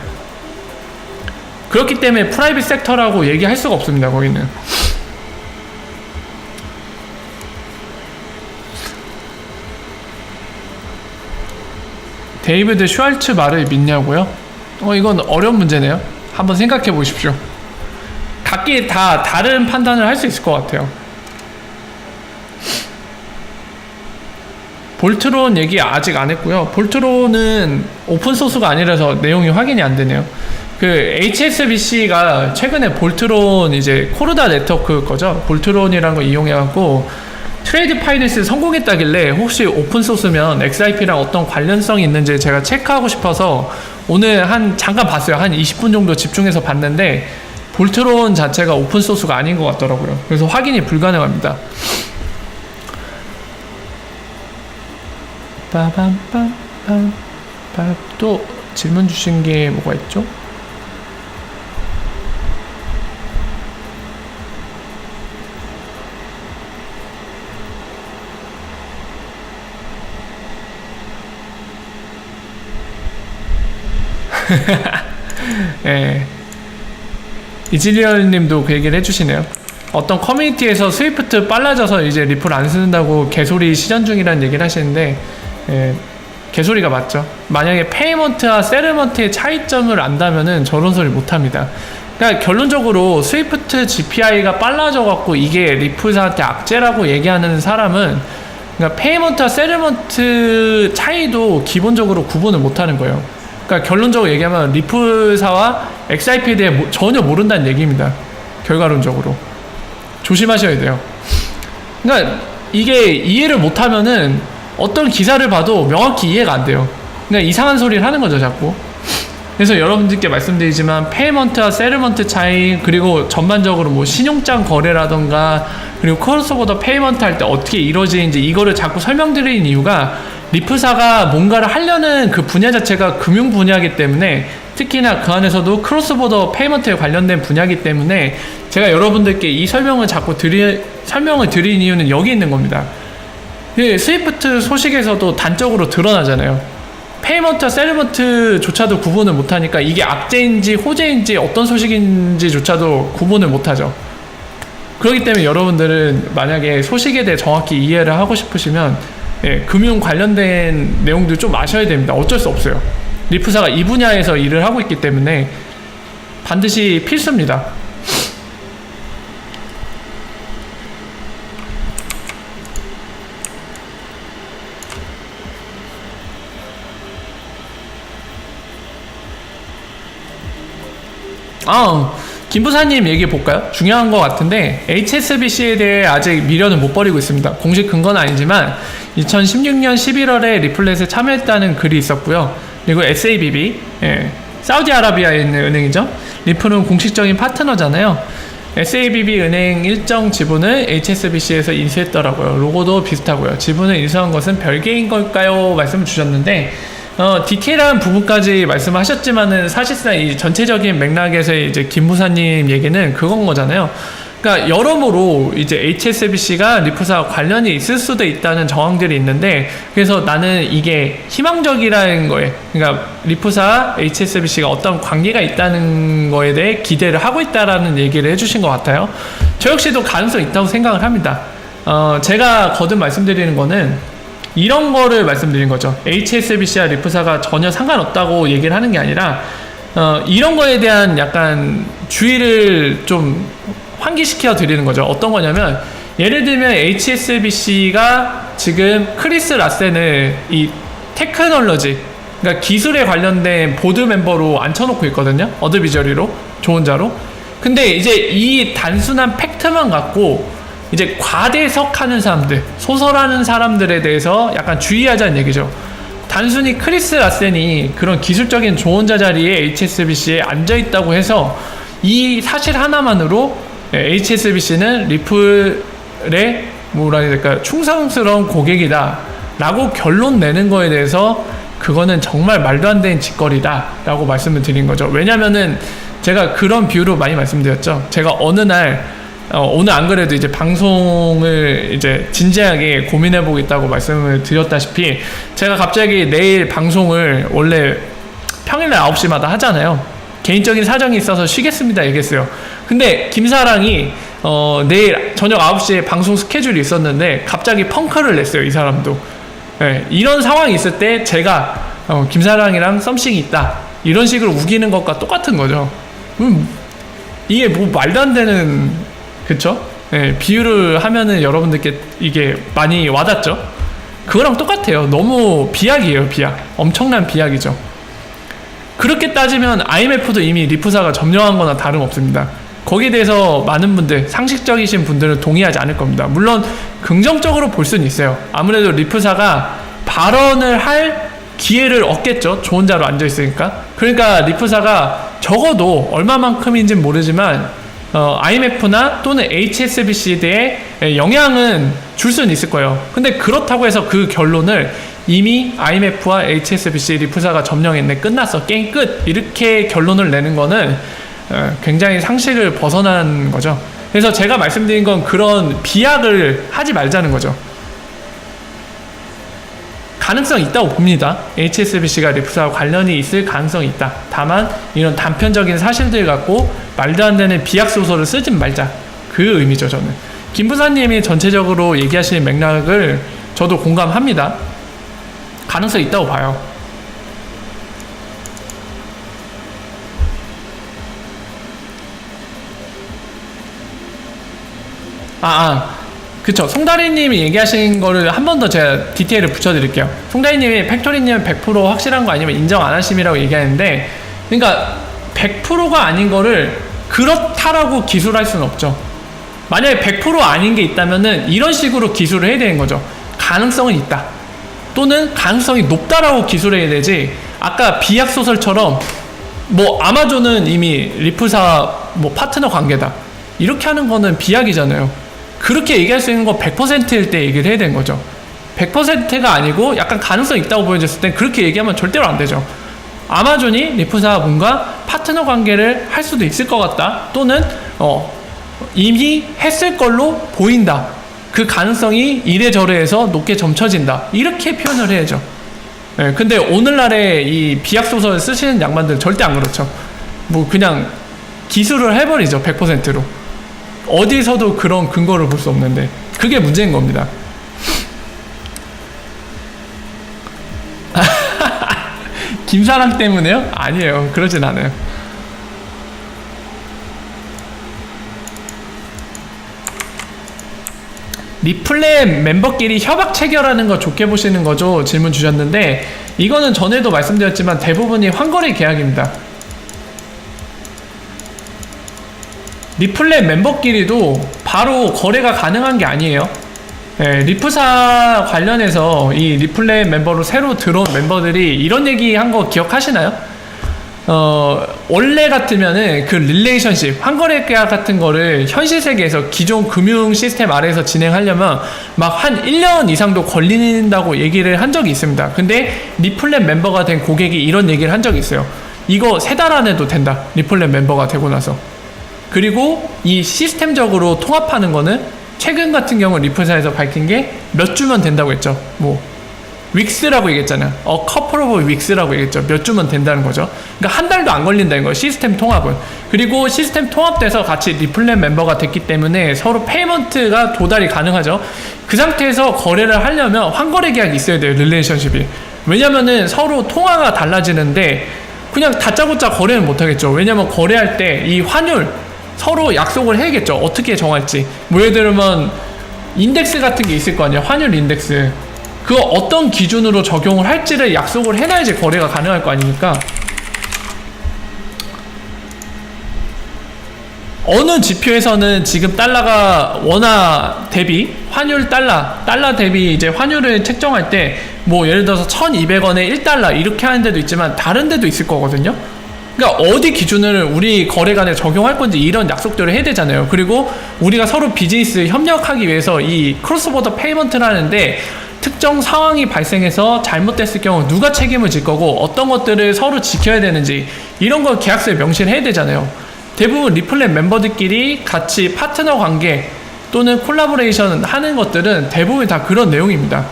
그렇기 때문에 프라이빗 섹터라고 얘기할 수가 없습니다. 거기는. 데이비드 슈왈츠 말을 믿냐고요? 이건 어려운 문제네요. 한번 생각해 보십시오. 각기 다 다른 판단을 할 수 있을 것 같아요. 볼트론 얘기 아직 안 했고요. 볼트론은 오픈소스가 아니라서 내용이 확인이 안 되네요. 그 HSBC가 최근에 볼트론 이제 코르다 네트워크 거죠. 볼트론이라는 거 이용해갖고 트레이드 파이낸스 성공했다길래 혹시 오픈소스면 XIP랑 어떤 관련성이 있는지 제가 체크하고 싶어서 오늘 잠깐 봤어요. 한 20분 정도 집중해서 봤는데 볼트론 자체가 오픈소스가 아닌 것 같더라고요. 그래서 확인이 불가능합니다. 또 질문 주신 게 뭐가 있죠? 이질리얼 님도 그 얘기를 해주시네요. 어떤 커뮤니티에서 스위프트 빨라져서 이제 리플 안 쓰는다고 개소리 시전 중이라는 얘기를 하시는데 개소리가 맞죠. 만약에 페이먼트와 세르먼트의 차이점을 안다면은 저런 소리 못합니다. 그러니까 결론적으로 스위프트 GPI가 빨라져갖고 이게 리플사한테 악재라고 얘기하는 사람은 그러니까 페이먼트와 세르먼트 차이도 기본적으로 구분을 못하는 거예요. 그러니까 결론적으로 얘기하면 리플사와 XIP에 대해 전혀 모른다는 얘기입니다. 결과론적으로 조심하셔야 돼요. 그러니까 이게 이해를 못하면은 어떤 기사를 봐도 명확히 이해가 안 돼요. 그러니까 이상한 소리를 하는 거죠, 자꾸. 그래서 여러분들께 말씀드리지만 페이먼트와 세르먼트 차이, 그리고 전반적으로 뭐 신용장 거래라던가 그리고 크로스보더 페이먼트 할 때 어떻게 이루어지는지 이거를 자꾸 설명드리는 이유가 리플사가 뭔가를 하려는 그 분야 자체가 금융 분야이기 때문에, 특히나 그 안에서도 크로스보더 페이먼트에 관련된 분야이기 때문에 제가 여러분들께 이 설명을 자꾸 설명을 드린 이유는 여기 있는 겁니다. 스위프트 소식에서도 단적으로 드러나잖아요. 페이먼트와 세르먼트조차도 구분을 못하니까 이게 악재인지 호재인지 어떤 소식인지조차도 구분을 못하죠. 그렇기 때문에 여러분들은 만약에 소식에 대해 정확히 이해를 하고 싶으시면 금융 관련된 내용들 좀 아셔야 됩니다. 어쩔 수 없어요. 리프사가 이 분야에서 일을 하고 있기 때문에 반드시 필수입니다. 김부사님 얘기 볼까요? 중요한 것 같은데 HSBC에 대해 아직 미련을 못 버리고 있습니다. 공식 근거는 아니지만 2016년 11월에 리플렛에 참여했다는 글이 있었고요. 그리고 SABB, 사우디아라비아에 있는 은행이죠. 리플은 공식적인 파트너잖아요. SABB 은행 일정 지분을 HSBC에서 인수했더라고요. 로고도 비슷하고요. 지분을 인수한 것은 별개인 걸까요? 말씀을 주셨는데 디테일한 부분까지 말씀하셨지만은 사실상 이 전체적인 맥락에서의 이제 김무사님 얘기는 그건 거잖아요. 그러니까 여러모로 이제 HSBC가 리프사와 관련이 있을 수도 있다는 정황들이 있는데, 그래서 나는 이게 희망적이라는 거에, 그러니까 리프사 HSBC가 어떤 관계가 있다는 거에 대해 기대를 하고 있다라는 얘기를 해주신 것 같아요. 저 역시도 가능성이 있다고 생각을 합니다. 제가 거듭 말씀드리는 거는 이런 거를 말씀드린 거죠. HSBC와 리프사가 전혀 상관없다고 얘기를 하는 게 아니라 이런 거에 대한 약간 주의를 좀 환기시켜 드리는 거죠. 어떤 거냐면, 예를 들면 HSBC가 지금 크리스 라센을 이 테크놀로지, 그러니까 기술에 관련된 보드 멤버로 앉혀놓고 있거든요. 어드비저리로, 조언자로. 근데 이제 이 단순한 팩트만 갖고 이제 과대석하는 사람들, 소설하는 사람들에 대해서 약간 주의하자는 얘기죠. 단순히 크리스 라센이 그런 기술적인 조언자 자리에 HSBC에 앉아있다고 해서 이 사실 하나만으로 HSBC는 리플의 뭐라 해야 될까, 충성스러운 고객이다 라고 결론 내는 거에 대해서 그거는 정말 말도 안 되는 짓거리다 라고 말씀을 드린 거죠. 왜냐면은 제가 그런 비유로 많이 말씀드렸죠. 제가 어느 날 오늘 안 그래도 이제 방송을 이제 진지하게 고민해 보겠다고 말씀을 드렸다시피, 제가 갑자기 내일 방송을 원래 평일날 9시마다 하잖아요. 개인적인 사정이 있어서 쉬겠습니다 얘기했어요. 근데 김사랑이 내일 저녁 9시에 방송 스케줄이 있었는데 갑자기 펑크를 냈어요, 이 사람도. 네, 이런 상황이 있을 때 제가 김사랑이랑 썸씽이 있다 이런 식으로 우기는 것과 똑같은 거죠. 이게 뭐 말도 안 되는, 그쵸? 네, 비유를 하면은 여러분들께 이게 많이 와닿죠? 그거랑 똑같아요. 너무 비약이에요, 비약. 엄청난 비약이죠. 그렇게 따지면 IMF도 이미 리프사가 점령한 거나 다름없습니다. 거기에 대해서 많은 분들, 상식적이신 분들은 동의하지 않을 겁니다. 물론 긍정적으로 볼 수는 있어요. 아무래도 리프사가 발언을 할 기회를 얻겠죠. 조언자로 앉아있으니까. 그러니까 리프사가 적어도 얼마만큼인지는 모르지만 IMF나 또는 HSBC에 대해 영향은 줄 수는 있을 거예요. 근데 그렇다고 해서 그 결론을 이미 IMF와 HSBC 리프사가 점령했네, 끝났어, 게임 끝, 이렇게 결론을 내는 거는 굉장히 상식을 벗어난 거죠. 그래서 제가 말씀드린 건 그런 비약을 하지 말자는 거죠. 가능성이 있다고 봅니다. HSBC가 리프사와 관련이 있을 가능성이 있다. 다만 이런 단편적인 사실들 갖고 말도 안 되는 비약 소설을 쓰진 말자, 그 의미죠. 저는 김부사님이 전체적으로 얘기하시는 맥락을 저도 공감합니다. 가능성이 있다고 봐요. 그쵸. 송다리님이 얘기하신 거를 한 번 더 제가 디테일을 붙여드릴게요. 송다리님이 팩토리님은 100% 확실한 거 아니면 인정 안 하심이라고 얘기하는데, 그러니까 100%가 아닌 거를 그렇다라고 기술할 수는 없죠. 만약에 100% 아닌 게 있다면은 이런 식으로 기술을 해야 되는 거죠. 가능성은 있다, 또는 가능성이 높다라고 기술해야 되지, 아까 비약소설처럼 뭐 아마존은 이미 리프사 뭐 파트너 관계다 이렇게 하는 거는 비약이잖아요. 그렇게 얘기할 수 있는 거 100%일 때 얘기를 해야 되는 거죠. 100%가 아니고 약간 가능성이 있다고 보여졌을 땐 그렇게 얘기하면 절대로 안 되죠. 아마존이 리프사와 뭔가 파트너 관계를 할 수도 있을 것 같다, 또는 이미 했을 걸로 보인다, 그 가능성이 이래저래해서 높게 점쳐진다, 이렇게 표현을 해야죠. 네, 근데 오늘날의 이 비약소설 쓰시는 양반들 절대 안 그렇죠. 뭐 그냥 기술을 해버리죠. 100%로. 어디서도 그런 근거를 볼 수 없는데 그게 문제인 겁니다. 김사랑 때문에요? 아니에요. 그러진 않아요. 리플렛 멤버끼리 협약 체결하는 거 좋게 보시는 거죠? 질문 주셨는데, 이거는 전에도 말씀드렸지만 대부분이 환거래 계약입니다. 리플렛 멤버끼리도 바로 거래가 가능한 게 아니에요. 네, 리프사 관련해서 이 리플렛 멤버로 새로 들어온 멤버들이 이런 얘기 한 거 기억하시나요? 원래 같으면은 그 릴레이션십, 환거래 계약 같은 거를 현실 세계에서 기존 금융 시스템 아래에서 진행하려면 막 한 1년 이상도 걸린다고 얘기를 한 적이 있습니다. 근데 리플렛 멤버가 된 고객이 이런 얘기를 한 적이 있어요. 이거 3달 안에도 된다, 리플렛 멤버가 되고 나서. 그리고 이 시스템적으로 통합하는 거는 최근 같은 경우 리플사에서 밝힌 게 몇 주면 된다고 했죠. 뭐 윅스라고 얘기했잖아요. couple of weeks라고 얘기했죠. 몇 주면 된다는 거죠. 그러니까 한 달도 안 걸린다는 거예요, 시스템 통합은. 그리고 시스템 통합돼서 같이 리플렛 멤버가 됐기 때문에 서로 페이먼트가 도달이 가능하죠. 그 상태에서 거래를 하려면 환거래 계약이 있어야 돼요, 릴레이션십이. 왜냐면은 서로 통화가 달라지는데 그냥 다짜고짜 거래는 못하겠죠. 왜냐면 거래할 때 이 환율 서로 약속을 해야겠죠. 어떻게 정할지. 뭐 예를 들면 인덱스 같은 게 있을 거 아니에요, 환율 인덱스. 그 어떤 기준으로 적용을 할지를 약속을 해놔야지 거래가 가능할 거 아닙니까? 어느 지표에서는 지금 달러가 원화 대비 환율 달러 대비 이제 환율을 책정할 때 뭐 예를 들어서 1200원에 1달러 이렇게 하는 데도 있지만 다른 데도 있을 거거든요. 그러니까 어디 기준을 우리 거래 간에 적용할 건지 이런 약속들을 해야 되잖아요. 그리고 우리가 서로 비즈니스 협력하기 위해서 이 크로스보더 페이먼트를 하는데 특정 상황이 발생해서 잘못됐을 경우 누가 책임을 질 거고 어떤 것들을 서로 지켜야 되는지 이런 걸 계약서에 명시를 해야 되잖아요. 대부분 리플렛 멤버들끼리 같이 파트너 관계 또는 콜라보레이션 하는 것들은 대부분 다 그런 내용입니다.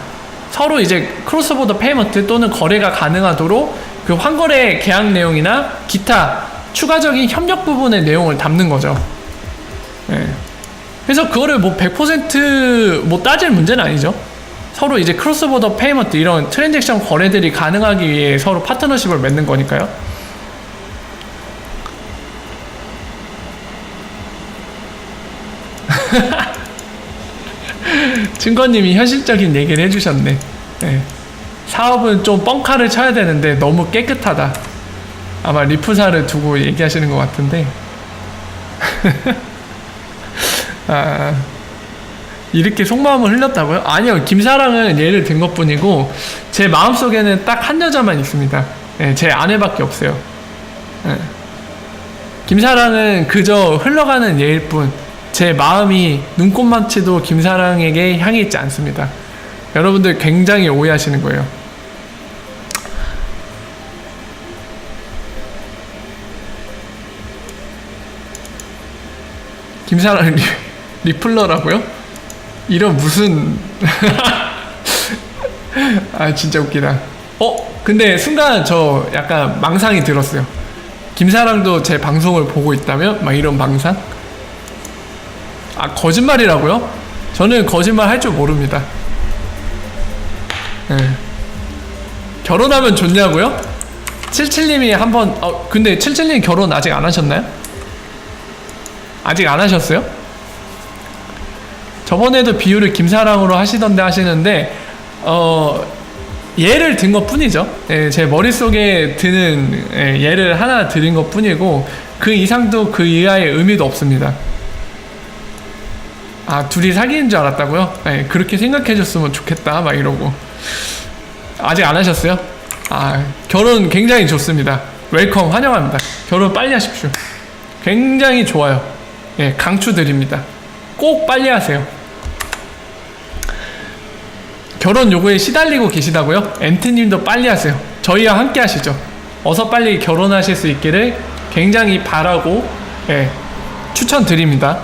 서로 이제 크로스보더 페이먼트 또는 거래가 가능하도록 그 환거래 계약 내용이나 기타 추가적인 협력 부분의 내용을 담는 거죠. 네. 그래서 그거를 뭐 100% 따질 문제는 아니죠. 서로 이제 크로스보더 페이먼트 이런 트랜잭션 거래들이 가능하기 위해 서로 파트너십을 맺는 거니까요. 증거님이 현실적인 얘기를 해주셨네. 네. 사업은 좀 뻥카를 쳐야 되는데 너무 깨끗하다. 아마 리프사를 두고 얘기하시는 것 같은데. 아, 이렇게 속마음을 흘렸다고요? 아니요, 김사랑은 예를 든 것 뿐이고 제 마음속에는 딱 한 여자만 있습니다. 네, 제 아내밖에 없어요. 네. 김사랑은 그저 흘러가는 예일 뿐 제 마음이 눈꽃만치도 김사랑에게 향해 있지 않습니다. 여러분들 굉장히 오해하시는 거예요. 김사랑 리플러라고요? 이런 무슨 아 진짜 웃기다. 근데 순간 저 약간 망상이 들었어요. 김사랑도 제 방송을 보고 있다면? 막 이런 망상? 아 거짓말이라고요? 저는 거짓말 할 줄 모릅니다. 네. 결혼하면 좋냐고요? 77님이 한번 근데 77님 결혼 아직 안 하셨나요? 아직 안 하셨어요? 저번에도 비유를 김사랑으로 하시던데 하시는데 예를 든 것 뿐이죠. 예, 제 머릿속에 드는 예를 하나 드린 것 뿐이고 그 이상도 그 이하의 의미도 없습니다. 아 둘이 사귀는 줄 알았다고요? 예, 그렇게 생각해 줬으면 좋겠다 막 이러고. 아직 안 하셨어요? 아 결혼 굉장히 좋습니다. 웰컴 환영합니다. 결혼 빨리 하십시오. 굉장히 좋아요. 예, 강추드립니다. 꼭 빨리 하세요. 결혼 요구에 시달리고 계시다고요? 엔트님도 빨리 하세요. 저희와 함께 하시죠. 어서 빨리 결혼하실 수 있기를 굉장히 바라고 예, 추천드립니다.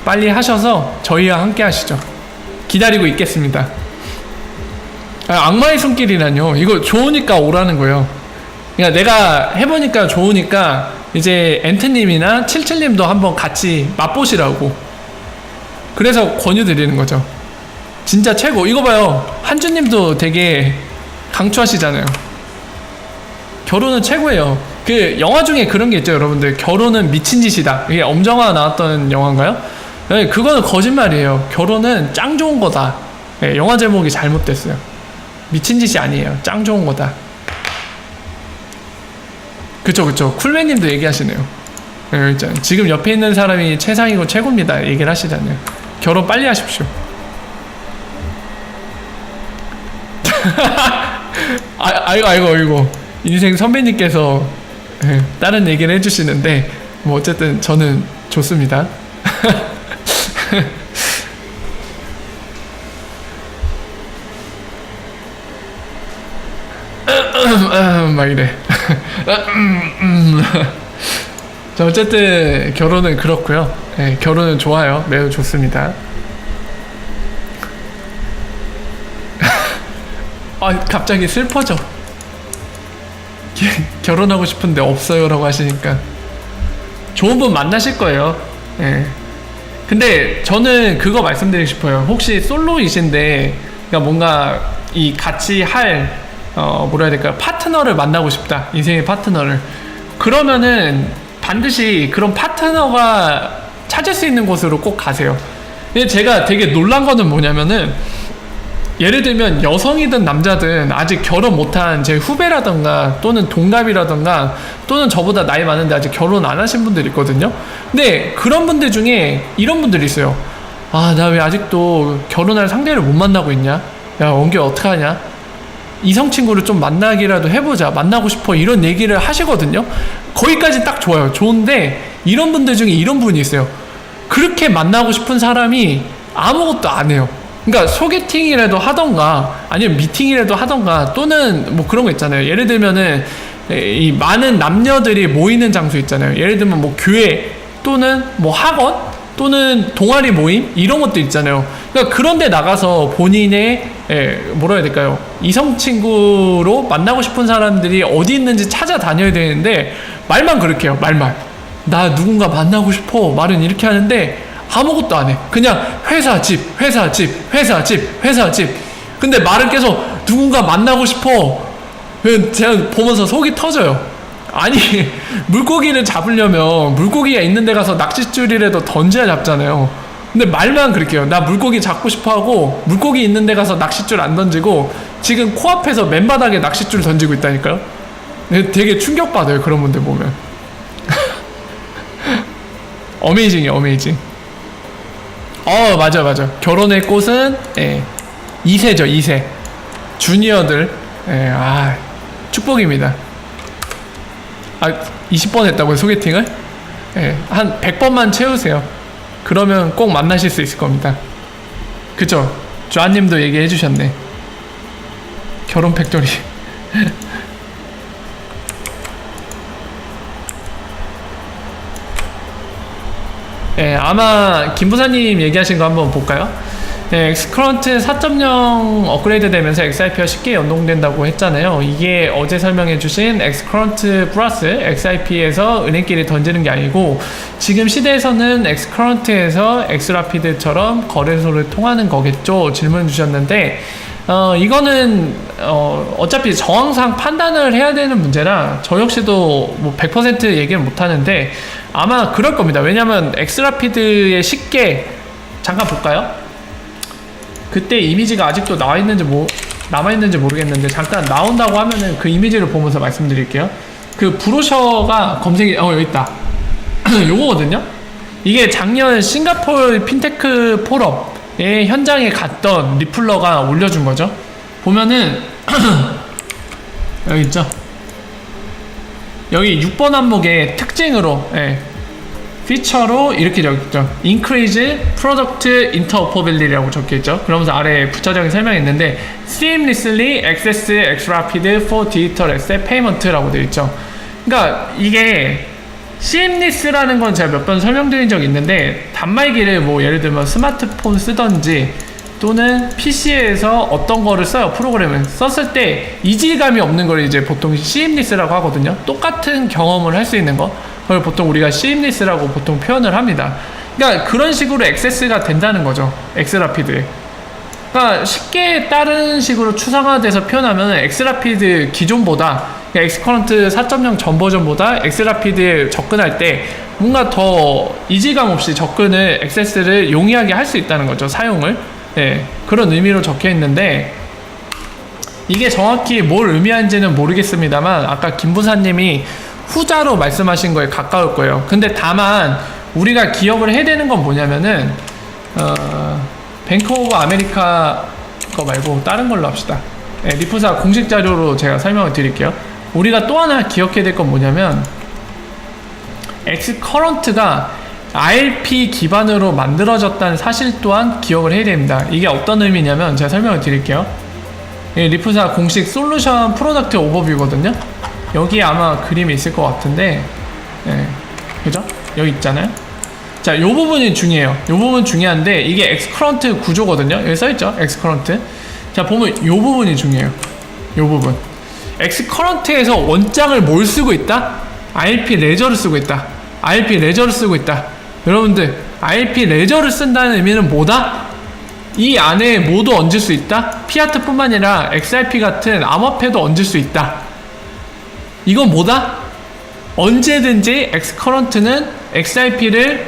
빨리 하셔서 저희와 함께 하시죠. 기다리고 있겠습니다. 악마의 손길이라뇨. 이거 좋으니까 오라는 거예요. 그러니까 내가 해보니까 좋으니까 이제 엔트님이나 77님도 한번 같이 맛보시라고. 그래서 권유 드리는 거죠. 진짜 최고. 이거 봐요. 한주님도 되게 강추하시잖아요. 결혼은 최고예요. 그 영화 중에 그런 게 있죠, 여러분들. 결혼은 미친 짓이다. 이게 엄정화 나왔던 영화인가요? 네, 그거는 거짓말이에요. 결혼은 짱 좋은 거다. 네, 영화 제목이 잘못됐어요. 미친 짓이 아니에요. 짱 좋은 거다. 그쵸. 쿨맨님도 얘기하시네요. 네, 지금 옆에 있는 사람이 최상이고 최고입니다. 얘기를 하시잖아요. 결혼 빨리 하십시오. 아이고. 인생 선배님께서 다른 얘기를 해주시는데, 뭐, 어쨌든 저는 좋습니다. 막 이래. 자, 어쨌든 결혼은 그렇고요. 네, 결혼은 좋아요. 매우 좋습니다. 갑자기 슬퍼져. 결혼하고 싶은데 없어요 라고 하시니까 좋은 분 만나실 거예요. 네. 근데 저는 그거 말씀드리고 싶어요. 혹시 솔로이신데 그러니까 뭔가 이 같이 할 뭐라 해야 될까요? 파트너를 만나고 싶다. 인생의 파트너를. 그러면은 반드시 그런 파트너가 찾을 수 있는 곳으로 꼭 가세요. 근데 제가 되게 놀란 거는 뭐냐면은 예를 들면 여성이든 남자든 아직 결혼 못한 제 후배라던가 또는 동갑이라던가 또는 저보다 나이 많은데 아직 결혼 안 하신 분들 있거든요. 근데 그런 분들 중에 이런 분들이 있어요. 아, 나 왜 아직도 결혼할 상대를 못 만나고 있냐? 야, 원규 어떡하냐? 이성 친구를 좀 만나기라도 해보자. 만나고 싶어. 이런 얘기를 하시거든요. 거기까지 딱 좋아요. 좋은데 이런 분들 중에 이런 분이 있어요. 그렇게 만나고 싶은 사람이 아무것도 안 해요. 그러니까 소개팅이라도 하던가 아니면 미팅이라도 하던가 또는 뭐 그런 거 있잖아요. 예를 들면은 이 많은 남녀들이 모이는 장소 있잖아요. 예를 들면 뭐 교회 또는 뭐 학원 또는 동아리 모임 이런 것도 있잖아요. 그러니까 그런 데 나가서 본인의 뭐라 해야 될까요? 이성 친구로 만나고 싶은 사람들이 어디 있는지 찾아다녀야 되는데 말만 그렇게 해요. 말만. 나 누군가 만나고 싶어. 말은 이렇게 하는데 아무것도 안 해. 그냥 회사 집, 회사 집, 회사 집, 회사 집. 근데 말은 계속 누군가 만나고 싶어. 제가 보면서 속이 터져요. 아니, 물고기를 잡으려면 물고기가 있는 데 가서 낚싯줄이라도 던져야 잡잖아요. 근데 말만 그렇게 해요. 나 물고기 잡고 싶어 하고 물고기 있는 데 가서 낚싯줄 안 던지고 지금 코앞에서 맨바닥에 낚싯줄 던지고 있다니까요. 되게 충격받아요. 그런 분들 보면. 어메이징이에요. 어메이징. 맞아. 결혼의 꽃은 2세죠. 2세. 주니어들. 축복입니다. 20번 했다고요, 소개팅을? 한 100번만 채우세요. 그러면 꼭 만나실 수 있을 겁니다. 그쵸? 조아님도 얘기해 주셨네. 결혼 팩토리. 아마 김부사님 얘기하신 거 한번 볼까요? 엑스커런트 4.0 업그레이드 되면서 XIP와 쉽게 연동된다고 했잖아요. 이게 어제 설명해주신 엑스커런트 플러스 XIP에서 은행끼리 던지는 게 아니고 지금 시대에서는 엑스커런트에서 엑스라피드처럼 거래소를 통하는 거겠죠? 질문 주셨는데 이거는 어차피 정황상 판단을 해야 되는 문제라 저 역시도 뭐 100% 얘기를 못 하는데 아마 그럴 겁니다. 왜냐면 엑스라피드에 쉽게 잠깐 볼까요? 그때 이미지가 아직도 남아있는지 모르겠는데 잠깐 나온다고 하면은 그 이미지를 보면서 말씀드릴게요. 그 브로셔가 검색이 여기 있다. 요거거든요. 이게 작년 싱가포르 핀테크 폴업의 현장에 갔던 리플러가 올려준 거죠. 보면은 여기 있죠. 여기 6번 항목의 특징으로 피처로 이렇게 적혀있죠. Increase Product Interoperability라고 적혀있죠. 그러면서 아래에 부차적인 설명이 있는데 Seamlessly Access Xrapid for Digital Asset Payment라고 되어 있죠. 그러니까 이게 Seamless라는 건 제가 몇 번 설명드린 적이 있는데 단말기를 뭐 예를 들면 스마트폰 쓰던지 또는 PC에서 어떤 거를 써요. 프로그램을 썼을 때 이질감이 없는 걸 이제 보통 Seamless라고 하거든요. 똑같은 경험을 할 수 있는 거. 그걸 보통 우리가 Seamless라고 보통 표현을 합니다. 그러니까 그런 식으로 액세스가 된다는 거죠. 엑스라피드에. 그러니까 쉽게 다른 식으로 추상화돼서 표현하면 엑스라피드 기존보다 엑스커런트 4.0 전 버전보다 엑스라피드에 접근할 때 뭔가 더 이질감 없이 접근을 액세스를 용이하게 할 수 있다는 거죠. 사용을. 그런 의미로 적혀 있는데 이게 정확히 뭘 의미하는지는 모르겠습니다만 아까 김부사님이 후자로 말씀하신 거에 가까울 거예요. 근데 다만 우리가 기억을 해야 되는 건 뭐냐면은 뱅크 오브 아메리카 거 말고 다른 걸로 합시다. 리프사 공식 자료로 제가 설명을 드릴게요. 우리가 또 하나 기억해야 될 건 뭐냐면 엑스커런트가 RP 기반으로 만들어졌다는 사실 또한 기억을 해야 됩니다. 이게 어떤 의미냐면 제가 설명을 드릴게요. 리프사 공식 솔루션 프로덕트 오버뷰거든요. 여기 아마 그림이 있을 것 같은데 그죠? 여기 있잖아요. 자, 요 부분이 중요해요. 요 부분 중요한데 이게 엑스커런트 구조거든요. 여기 써있죠? 엑스커런트. 자, 보면 요 부분이 중요해요. 요 부분. 엑스커런트에서 원장을 뭘 쓰고 있다? RP 레저를 쓰고 있다. RP 레저를 쓰고 있다. 여러분들 RP 레저를 쓴다는 의미는 뭐다? 이 안에 뭐도 얹을 수 있다? 피아트뿐만 아니라 XRP 같은 암호화폐도 얹을 수 있다. 이건 뭐다? 언제든지 엑스커런트는 XRP를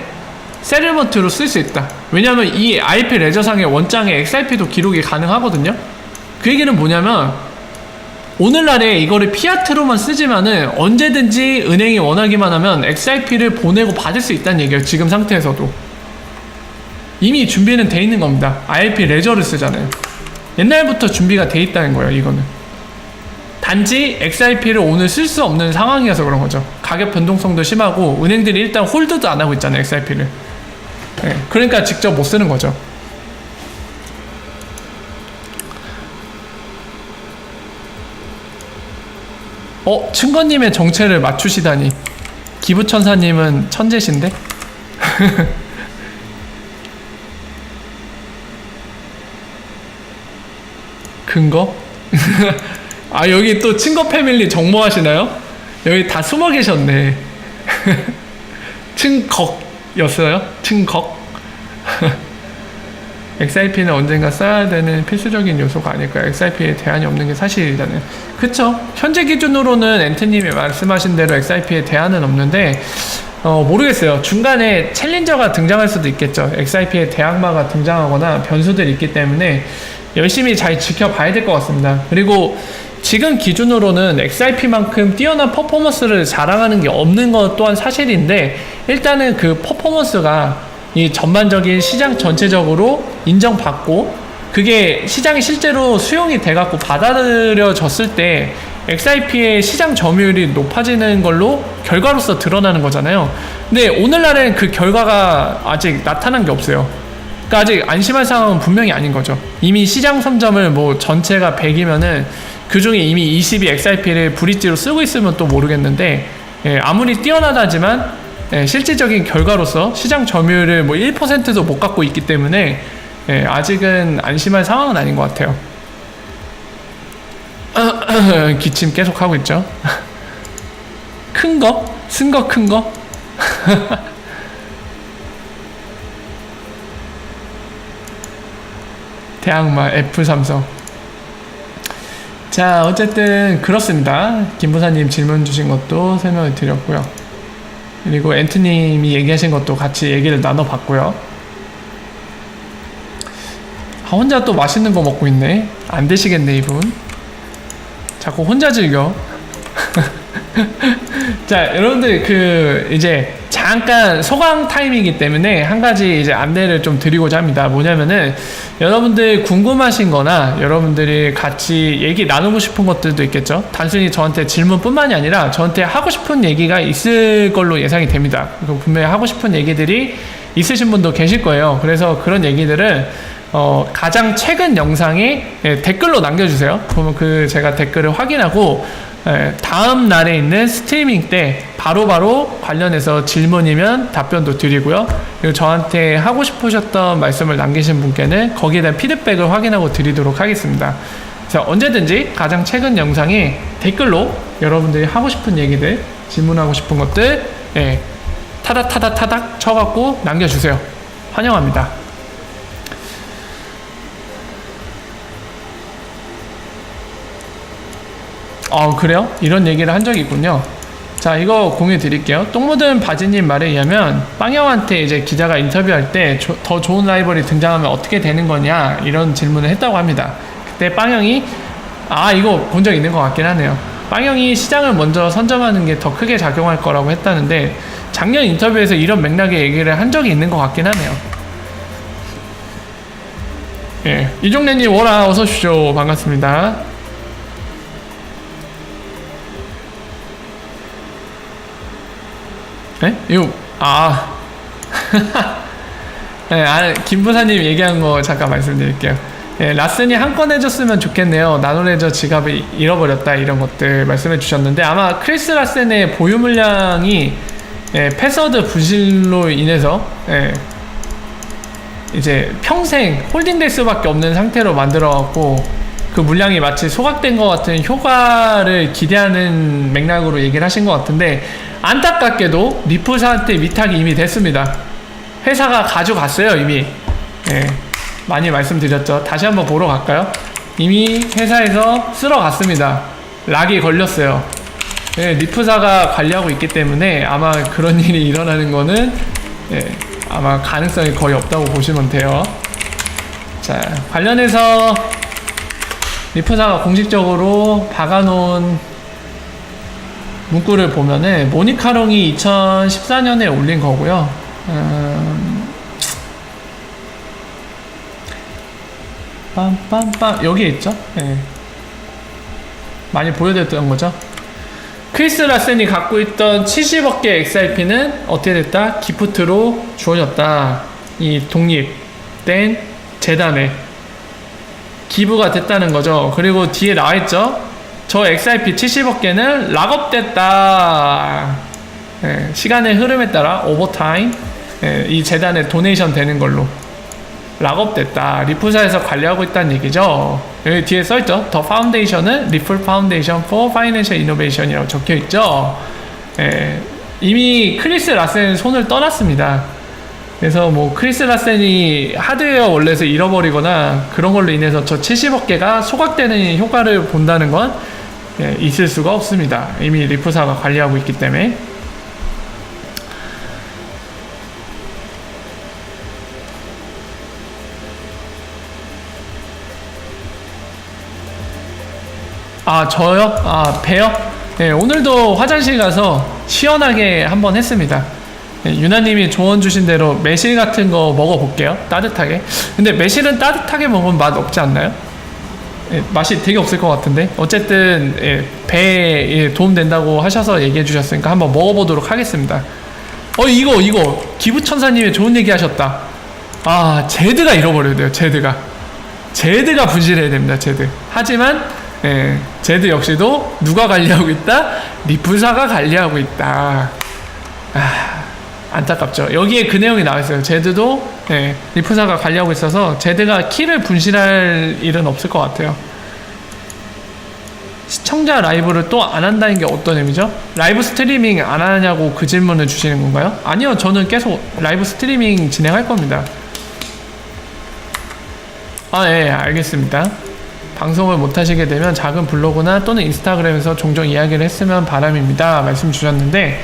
세틀먼트로 쓸 수 있다. 왜냐하면 이 IIP 레저상의 원장의 XRP도 기록이 가능하거든요. 그 얘기는 뭐냐면 오늘날에 이거를 피아트로만 쓰지만은 언제든지 은행이 원하기만 하면 XRP를 보내고 받을 수 있다는 얘기예요. 지금 상태에서도 이미 준비는 돼 있는 겁니다. IIP 레저를 쓰잖아요. 옛날부터 준비가 돼 있다는 거예요. 이거는 단지 XRP를 오늘 쓸 수 없는 상황이어서 그런 거죠. 가격 변동성도 심하고 은행들이 일단 홀드도 안 하고 있잖아요. XRP를. 네, 그러니까 직접 못 쓰는 거죠. 층거님의 정체를 맞추시다니. 기부천사님은 천재신데? 근거? 아, 여기 또 층거 패밀리 정모하시나요? 여기 다 숨어 계셨네. 층걱이었어요? 층걱? XRP는 언젠가 써야 되는 필수적인 요소가 아닐까요? XRP에 대안이 없는 게 사실이잖아요. 그쵸? 현재 기준으로는 엔트님이 말씀하신 대로 XRP에 대안은 없는데 모르겠어요. 중간에 챌린저가 등장할 수도 있겠죠. XRP에 대항마가 등장하거나 변수들이 있기 때문에 열심히 잘 지켜봐야 될 것 같습니다. 그리고 지금 기준으로는 XRP만큼 뛰어난 퍼포먼스를 자랑하는 게 없는 것 또한 사실인데 일단은 그 퍼포먼스가 이 전반적인 시장 전체적으로 인정받고 그게 시장이 실제로 수용이 돼갖고 받아들여졌을 때 XRP의 시장 점유율이 높아지는 걸로 결과로서 드러나는 거잖아요. 근데 오늘날엔 그 결과가 아직 나타난 게 없어요. 그러니까 아직 안심할 상황은 분명히 아닌 거죠. 이미 시장 선점을 뭐 전체가 100이면은 그 중에 이미 20이 XRP를 브릿지로 쓰고 있으면 또 모르겠는데 아무리 뛰어나다지만 실질적인 결과로서 시장 점유율을 뭐 1%도 못 갖고 있기 때문에 아직은 안심할 상황은 아닌 것 같아요. 기침 계속 하고 있죠. 큰 거? 쓴 거 큰 거? 대항마 F3성. 자, 어쨌든 그렇습니다. 김부사님 질문 주신 것도 설명을 드렸고요. 그리고 엔트님이 얘기하신 것도 같이 얘기를 나눠봤고요. 혼자 또 맛있는 거 먹고 있네. 안 되시겠네 이분. 자꾸 혼자 즐겨. 자, 여러분들 이제 잠깐 소강 타임이기 때문에 한 가지 이제 안내를 좀 드리고자 합니다. 뭐냐면은 여러분들 궁금하신 거나 여러분들이 같이 얘기 나누고 싶은 것들도 있겠죠. 단순히 저한테 질문뿐만이 아니라 저한테 하고 싶은 얘기가 있을 걸로 예상이 됩니다. 분명히 하고 싶은 얘기들이 있으신 분도 계실 거예요. 그래서 그런 얘기들은 가장 최근 영상에 댓글로 남겨주세요. 그러면 제가 댓글을 확인하고 다음 날에 있는 스트리밍 때 바로바로 관련해서 질문이면 답변도 드리고요. 그리고 저한테 하고 싶으셨던 말씀을 남기신 분께는 거기에 대한 피드백을 확인하고 드리도록 하겠습니다. 자, 언제든지 가장 최근 영상에 댓글로 여러분들이 하고 싶은 얘기들, 질문하고 싶은 것들 타닥타닥타닥 쳐갖고 남겨주세요. 환영합니다. 그래요? 이런 얘기를 한 적이 있군요. 자, 이거 공유 드릴게요. 똥묻은 바지님 말에 의하면 빵형한테 이제 기자가 인터뷰할 때 더 좋은 라이벌이 등장하면 어떻게 되는 거냐 이런 질문을 했다고 합니다. 그때 빵형이 이거 본 적 있는 것 같긴 하네요. 빵형이 시장을 먼저 선점하는 게 더 크게 작용할 거라고 했다는데 작년 인터뷰에서 이런 맥락의 얘기를 한 적이 있는 것 같긴 하네요. 이종래님 워라 어서오십시오. 반갑습니다. 이거 김부사님 얘기한 거 잠깐 말씀드릴게요. 라슨이 한 건 해줬으면 좋겠네요. 나노레저 지갑을 잃어버렸다 이런 것들 말씀해 주셨는데 아마 크리스 라센의 보유 물량이 패스워드 분실로 인해서 이제 평생 홀딩될 수밖에 없는 상태로 만들어갖고 그 물량이 마치 소각된 것 같은 효과를 기대하는 맥락으로 얘기를 하신 것 같은데 안타깝게도 리프사한테 위탁이 이미 됐습니다. 회사가 가져갔어요 이미. 많이 말씀드렸죠. 다시 한번 보러 갈까요? 이미 회사에서 쓸어갔습니다. 락이 걸렸어요. 리프사가 관리하고 있기 때문에 아마 그런 일이 일어나는 거는 아마 가능성이 거의 없다고 보시면 돼요. 자, 관련해서 리프사가 공식적으로 박아놓은 문구를 보면은 모니카롱이 2014년에 올린 거고요. 빰빰빰 여기에 있죠. 네. 많이 보여드렸던 거죠. 크리스 라센이 갖고 있던 70억 개 XRP는 어떻게 됐다? 기프트로 주어졌다. 이 독립된 재단에 기부가 됐다는 거죠. 그리고 뒤에 나와있죠. 저 XRP 70억 개는 락업됐다. 예, 시간의 흐름에 따라 오버타임 이 재단에 도네이션 되는 걸로 락업됐다. 리플사에서 관리하고 있다는 얘기죠. 여기 뒤에 써있죠. The Foundation은 리플 Foundation for Financial Innovation이라고 적혀있죠. 예, 이미 크리스 라센 손을 떠났습니다. 그래서 뭐 크리스 라센이 하드웨어 원래에서 잃어버리거나 그런 걸로 인해서 저 70억 개가 소각되는 효과를 본다는 건 있을 수가 없습니다. 이미 리프사가 관리하고 있기 때문에. 아, 저요? 아, 배요? 네, 오늘도 화장실 가서 시원하게 한번 했습니다. 네, 유나님이 조언 주신 대로 매실 같은 거 먹어볼게요. 따뜻하게. 근데 매실은 따뜻하게 먹으면 맛 없지 않나요? 예, 맛이 되게 없을 것 같은데. 어쨌든 배에 도움된다고 하셔서 얘기해 주셨으니까 한번 먹어보도록 하겠습니다. 이거 기부천사님의 좋은 얘기 하셨다. 아, 제드가 잃어버려야 돼요. 제드가 분실해야 됩니다. 제드. 하지만 제드 역시도 누가 관리하고 있다? 리플사가 관리하고 있다. 안타깝죠. 여기에 그 내용이 나와있어요. 제드도 리플사가 관리하고 있어서 제드가 키를 분실할 일은 없을 것 같아요. 시청자 라이브를 또 안 한다는 게 어떤 의미죠? 라이브 스트리밍 안 하냐고 그 질문을 주시는 건가요? 아니요, 저는 계속 라이브 스트리밍 진행할 겁니다. 예, 알겠습니다. 방송을 못 하시게 되면 작은 블로그나 또는 인스타그램에서 종종 이야기를 했으면 바람입니다. 말씀 주셨는데,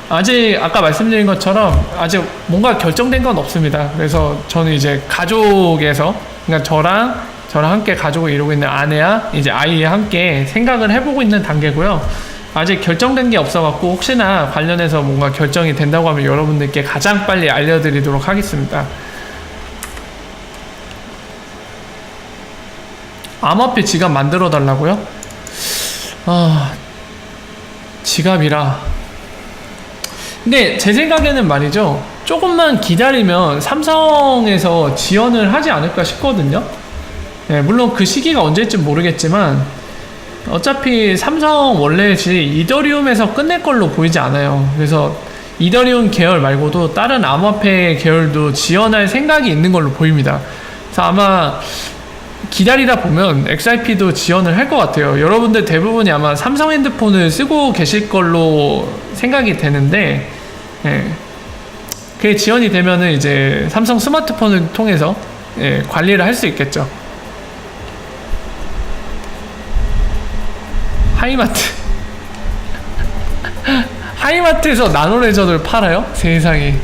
아직 아까 말씀드린 것처럼 아직 뭔가 결정된 건 없습니다. 그래서 저는 이제 가족에서, 그러니까 저랑 함께 가족을 이루고 있는 아내와 이제 아이와 함께 생각을 해보고 있는 단계고요. 아직 결정된 게 없어갖고 혹시나 관련해서 뭔가 결정이 된다고 하면 여러분들께 가장 빨리 알려드리도록 하겠습니다. 암호화폐 지갑 만들어 달라고요? 지갑이라. 근데 제 생각에는 말이죠, 조금만 기다리면 삼성에서 지원을 하지 않을까 싶거든요. 물론 그 시기가 언제일지 모르겠지만 어차피 삼성 원래지 이더리움에서 끝낼 걸로 보이지 않아요. 그래서 이더리움 계열 말고도 다른 암호화폐 계열도 지원할 생각이 있는 걸로 보입니다. 그래서 아마 기다리다 보면 XRP도 지원을 할 것 같아요. 여러분들 대부분이 아마 삼성 핸드폰을 쓰고 계실 걸로 생각이 되는데, 그게 지원이 되면은 이제 삼성 스마트폰을 통해서 관리를 할 수 있겠죠. 하이마트에서 나노레저를 팔아요? 세상에.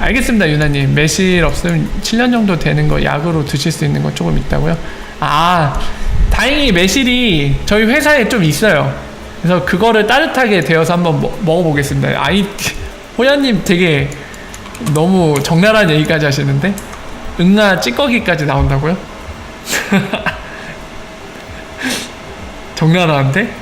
알겠습니다. 유나님, 매실 없으면 7년 정도 되는 거 약으로 드실 수 있는 거 조금 있다고요? 다행히 매실이 저희 회사에 좀 있어요. 그래서 그거를 따뜻하게 데워서 한번 먹어보겠습니다. 호야님 되게 너무 적나라한 얘기까지 하시는데, 응아 찌꺼기까지 나온다고요? 적나라한데?